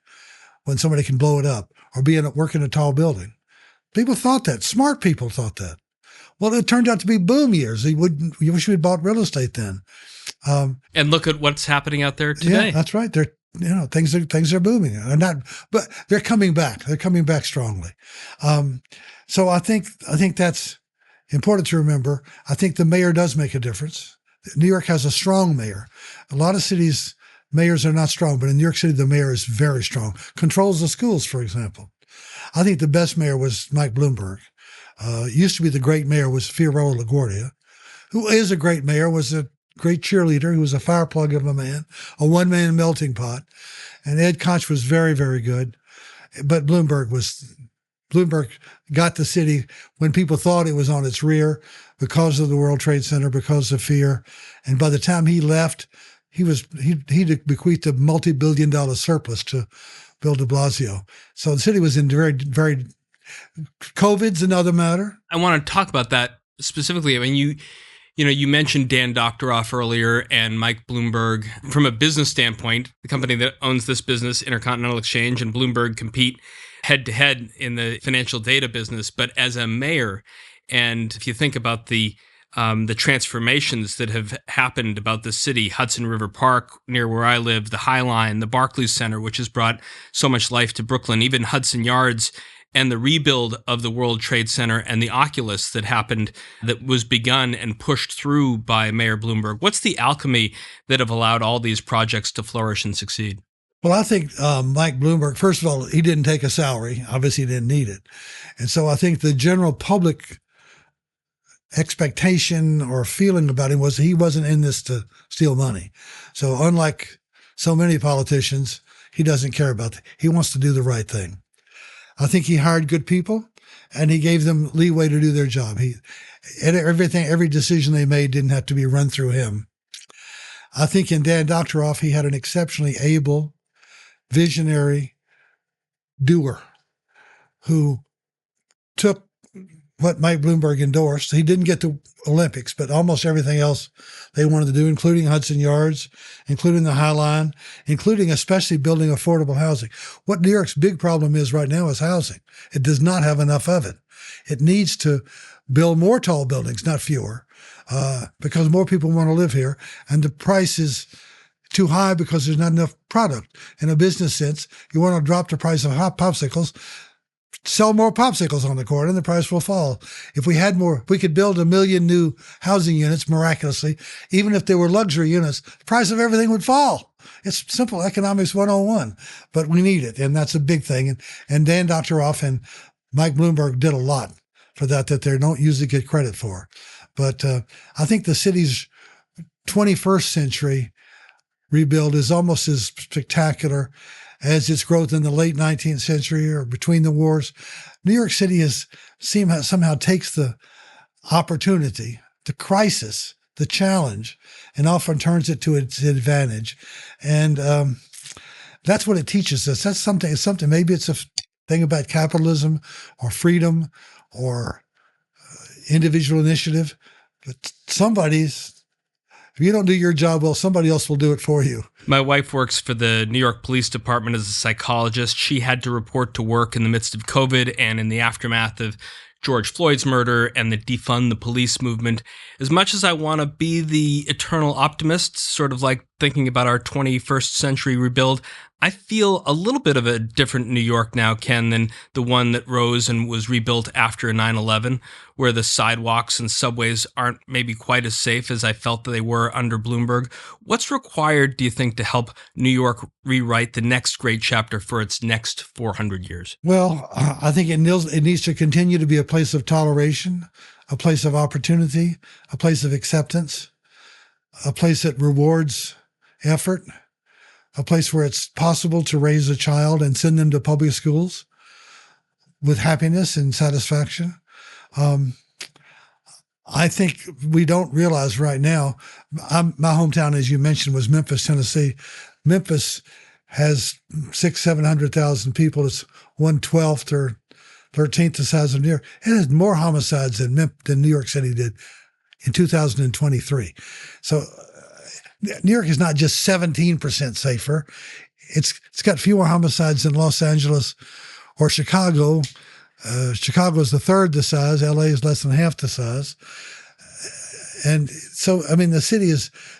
when somebody can blow it up or work in a tall building? People thought that. Smart people thought that. Well, it turned out to be boom years. You wish we had bought real estate then. And look at what's happening out there today. Yeah, that's right. Things are booming. But they're coming back. They're coming back strongly. So I think that's important to remember. I think the mayor does make a difference. New York has a strong mayor. A lot of cities, mayors are not strong, but in New York City, the mayor is very strong. Controls the schools, for example. I think the best mayor was Mike Bloomberg. Used to be the great mayor was Fiorello LaGuardia, who is a great mayor, was a great cheerleader, who was a fireplug of a man, a one-man melting pot. And Ed Koch was very, very good. But Bloomberg got the city when people thought it was on its rear because of the World Trade Center, because of fear. And by the time he left, he bequeathed a multi-billion-dollar surplus to Bill de Blasio. So the city was in very, very, COVID's another matter. I want to talk about that specifically. I mean, you mentioned Dan Doctoroff earlier and Mike Bloomberg. From a business standpoint, the company that owns this business, Intercontinental Exchange, and Bloomberg compete head-to-head in the financial data business. But as a mayor, and if you think about the transformations that have happened about the city, Hudson River Park, near where I live, the High Line, the Barclays Center, which has brought so much life to Brooklyn, even Hudson Yards and the rebuild of the World Trade Center and the Oculus that happened, that was begun and pushed through by Mayor Bloomberg? What's the alchemy that have allowed all these projects to flourish and succeed? Well, I think Mike Bloomberg, first of all, he didn't take a salary. Obviously, he didn't need it. And so I think the general public expectation or feeling about him was he wasn't in this to steal money. So unlike so many politicians, he doesn't care about that. He wants to do the right thing. I think he hired good people and he gave them leeway to do their job. Every decision they made didn't have to be run through him. I think in Dan Doctoroff, he had an exceptionally able, visionary doer who took what Mike Bloomberg endorsed. He didn't get the Olympics, but almost everything else they wanted to do, including Hudson Yards, including the High Line, including especially building affordable housing. What New York's big problem is right now is housing. It does not have enough of it. It needs to build more tall buildings, not fewer, because more people want to live here, and the price is too high because there's not enough product. In a business sense, you want to drop the price of hot popsicles, sell more popsicles on the corner, and the price will fall. If we had more, we could build 1 million new housing units miraculously. Even if they were luxury units, the price of everything would fall. It's simple economics 101, but we need it, and that's a big thing. And Dan Doctoroff and Mike Bloomberg did a lot for that they don't usually get credit for. But I think the city's 21st century rebuild is almost as spectacular as its growth in the late 19th century or between the wars. New York City somehow takes the opportunity, the crisis, the challenge, and often turns it to its advantage. And that's what it teaches us. That's something, maybe it's a thing about capitalism or freedom or individual initiative, but if you don't do your job well, somebody else will do it for you. My wife works for the New York Police Department as a psychologist. She had to report to work in the midst of COVID and in the aftermath of George Floyd's murder and the defund the police movement. As much as I want to be the eternal optimist, sort of like thinking about our 21st century rebuild, I feel a little bit of a different New York now, Ken, than the one that rose and was rebuilt after 9/11, where the sidewalks and subways aren't maybe quite as safe as I felt that they were under Bloomberg. What's required, do you think, to help New York rewrite the next great chapter for its next 400 years? Well, I think it needs to continue to be a place of toleration, a place of opportunity, a place of acceptance, a place that rewards effort, a place where it's possible to raise a child and send them to public schools with happiness and satisfaction. I think we don't realize right now, my hometown, as you mentioned, was Memphis, Tennessee. Memphis has 600,000-700,000 people. It's 1/12 or 13th the size of New York. It has more homicides than New York City did in 2023. So New York is not just 17% safer. It's got fewer homicides than Los Angeles or Chicago. Chicago is a third the size. LA is less than half the size. And so, I mean, the city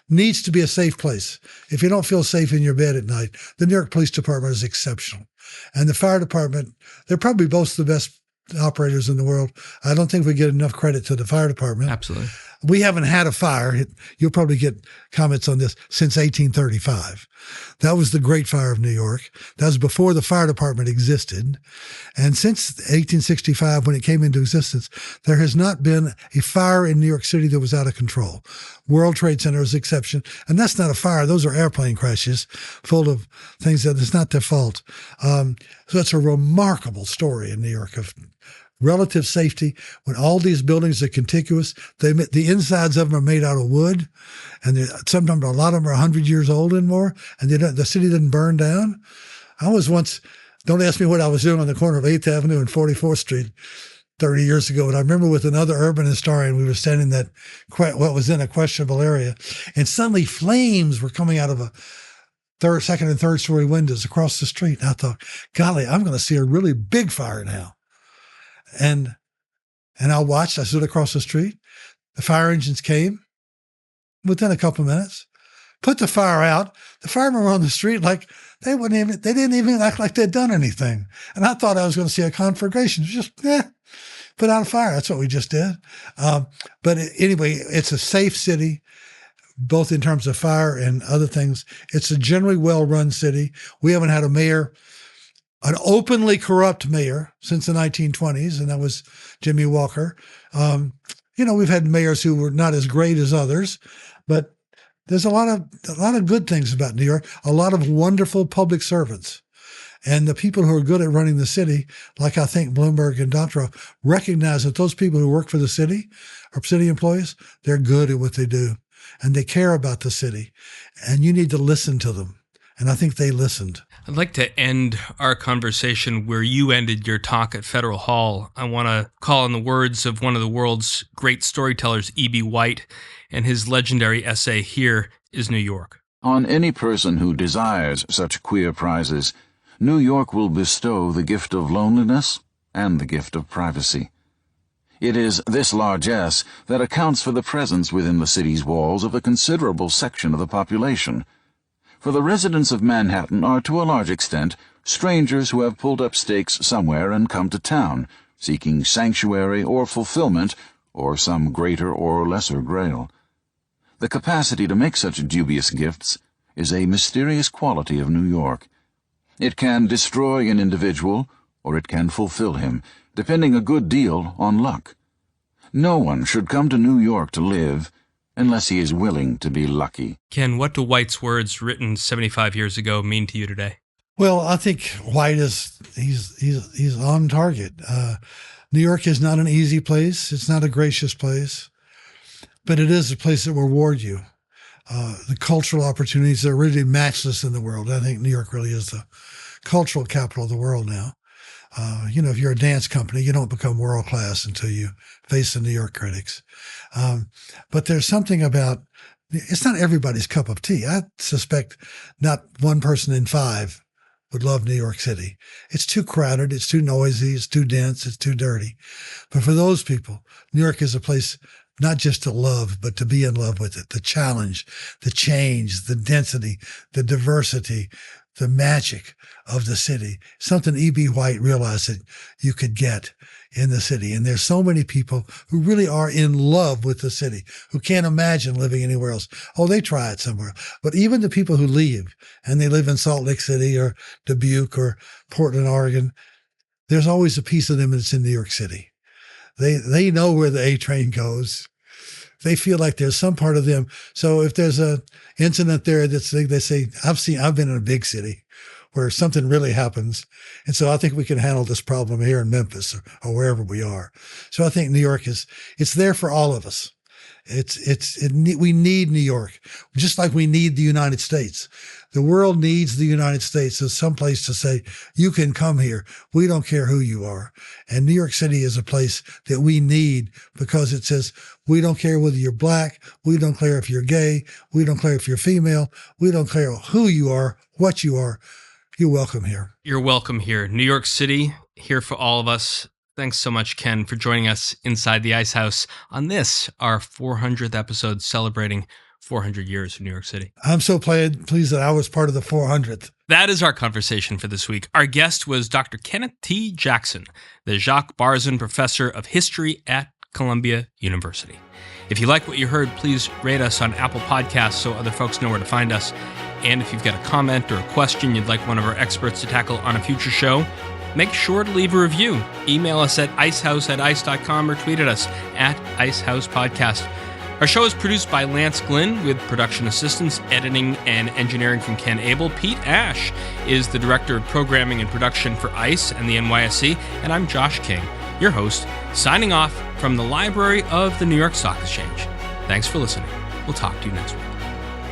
needs to be a safe place. If you don't feel safe in your bed at night, the New York Police Department is exceptional. And the fire department, they're probably both the best operators in the world. I don't think we get enough credit to the fire department. Absolutely. We haven't had a fire. You'll probably get comments on this since 1835. That was the Great Fire of New York. That was before the fire department existed. And since 1865, when it came into existence, there has not been a fire in New York City that was out of control. World Trade Center is an exception. And that's not a fire. Those are airplane crashes full of things that it's not their fault. So it's a remarkable story in New York of relative safety when all these buildings are contiguous. The insides of them are made out of wood, and sometimes a lot of them are 100 years old and more, and the city didn't burn down. I was once, don't ask me what I was doing on the corner of 8th Avenue and 44th Street 30 years ago, but I remember with another urban historian, we were standing in what was in a questionable area, and suddenly flames were coming out of second and third story windows across the street. And I thought, golly, I'm going to see a really big fire now. And I stood across the street. The fire engines came within a couple of minutes. put the fire out. The firemen were on the street like they didn't even act like they'd done anything. And I thought I was going to see a conflagration. It was just, put out a fire. That's what we just did. But anyway, it's a safe city, both in terms of fire and other things. It's a generally well-run city. We haven't had an openly corrupt mayor since the 1920s, and that was Jimmy Walker. We've had mayors who were not as great as others, but there's a lot of good things about New York, a lot of wonderful public servants. And the people who are good at running the city, like I think Bloomberg and Doctorow, recognize that those people who work for the city or city employees, they're good at what they do. And they care about the city. And you need to listen to them. And I think they listened. I'd like to end our conversation where you ended your talk at Federal Hall. I want to call on the words of one of the world's great storytellers, E.B. White, and his legendary essay, Here is New York. On any person who desires such queer prizes, New York will bestow the gift of loneliness and the gift of privacy. It is this largesse that accounts for the presence within the city's walls of a considerable section of the population. For the residents of Manhattan are to a large extent strangers who have pulled up stakes somewhere and come to town, seeking sanctuary or fulfillment or some greater or lesser grail. The capacity to make such dubious gifts is a mysterious quality of New York. It can destroy an individual, or it can fulfill him, depending a good deal on luck. No one should come to New York to live unless he is willing to be lucky. Ken, what do White's words written 75 years ago mean to you today? Well, I think White he's on target. New York is not an easy place. It's not a gracious place, but it is a place that will reward you. The cultural opportunities are really matchless in the world. I think New York really is the cultural capital of the world now. If you're a dance company, you don't become world class until you face the New York critics. But there's something about, it's not everybody's cup of tea. I suspect not one person in 5 would love New York City. It's too crowded. It's too noisy. It's too dense. It's too dirty. But for those people, New York is a place not just to love, but to be in love with it. The challenge, the change, the density, the diversity, the magic of the city. Something E.B. White realized that you could get in the city. And there's so many people who really are in love with the city, who can't imagine living anywhere else. Oh, they try it somewhere. But even the people who leave, and they live in Salt Lake City or Dubuque or Portland, Oregon, there's always a piece of them that's in New York City. They know where the A train goes. They feel like there's some part of them. So if there's a incident there they say, I've been in a big city where something really happens. And so I think we can handle this problem here in Memphis or wherever we are. So I think New York it's there for all of us. We need New York, just like we need the United States. The world needs the United States as some place to say, you can come here. We don't care who you are. And New York City is a place that we need because it says, we don't care whether you're black. We don't care if you're gay. We don't care if you're female. We don't care who you are, what you are. You're welcome here. You're welcome here. New York City, here for all of us. Thanks so much, Ken, for joining us inside the Ice House on this, our 400th episode celebrating 400 years of New York City. I'm so pleased that I was part of the 400th. That is our conversation for this week. Our guest was Dr. Kenneth T. Jackson, the Jacques Barzun Professor of History at Columbia University. If you like what you heard, please rate us on Apple Podcasts so other folks know where to find us. And if you've got a comment or a question you'd like one of our experts to tackle on a future show, make sure to leave a review. Email us at icehouse@ice.com or tweet at us at IceHousePodcast. Our show is produced by Lance Glynn with production assistance, editing, and engineering from Ken Abel. Pete Ash is the Director of Programming and Production for ICE and the NYSC, and I'm Josh King, your host, signing off from the library of the New York Stock Exchange. Thanks for listening. We'll talk to you next week.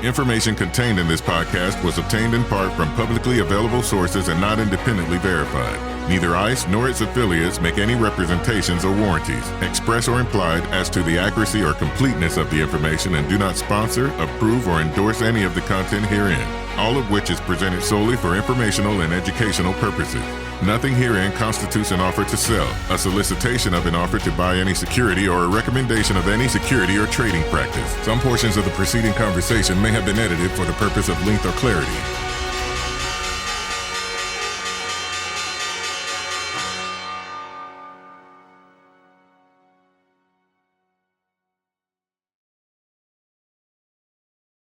Information contained in this podcast was obtained in part from publicly available sources and not independently verified. Neither ICE nor its affiliates make any representations or warranties, express or implied, as to the accuracy or completeness of the information and do not sponsor, approve, or endorse any of the content herein, all of which is presented solely for informational and educational purposes. Nothing herein constitutes an offer to sell, a solicitation of an offer to buy any security, or a recommendation of any security or trading practice. Some portions of the preceding conversation may have been edited for the purpose of length or clarity.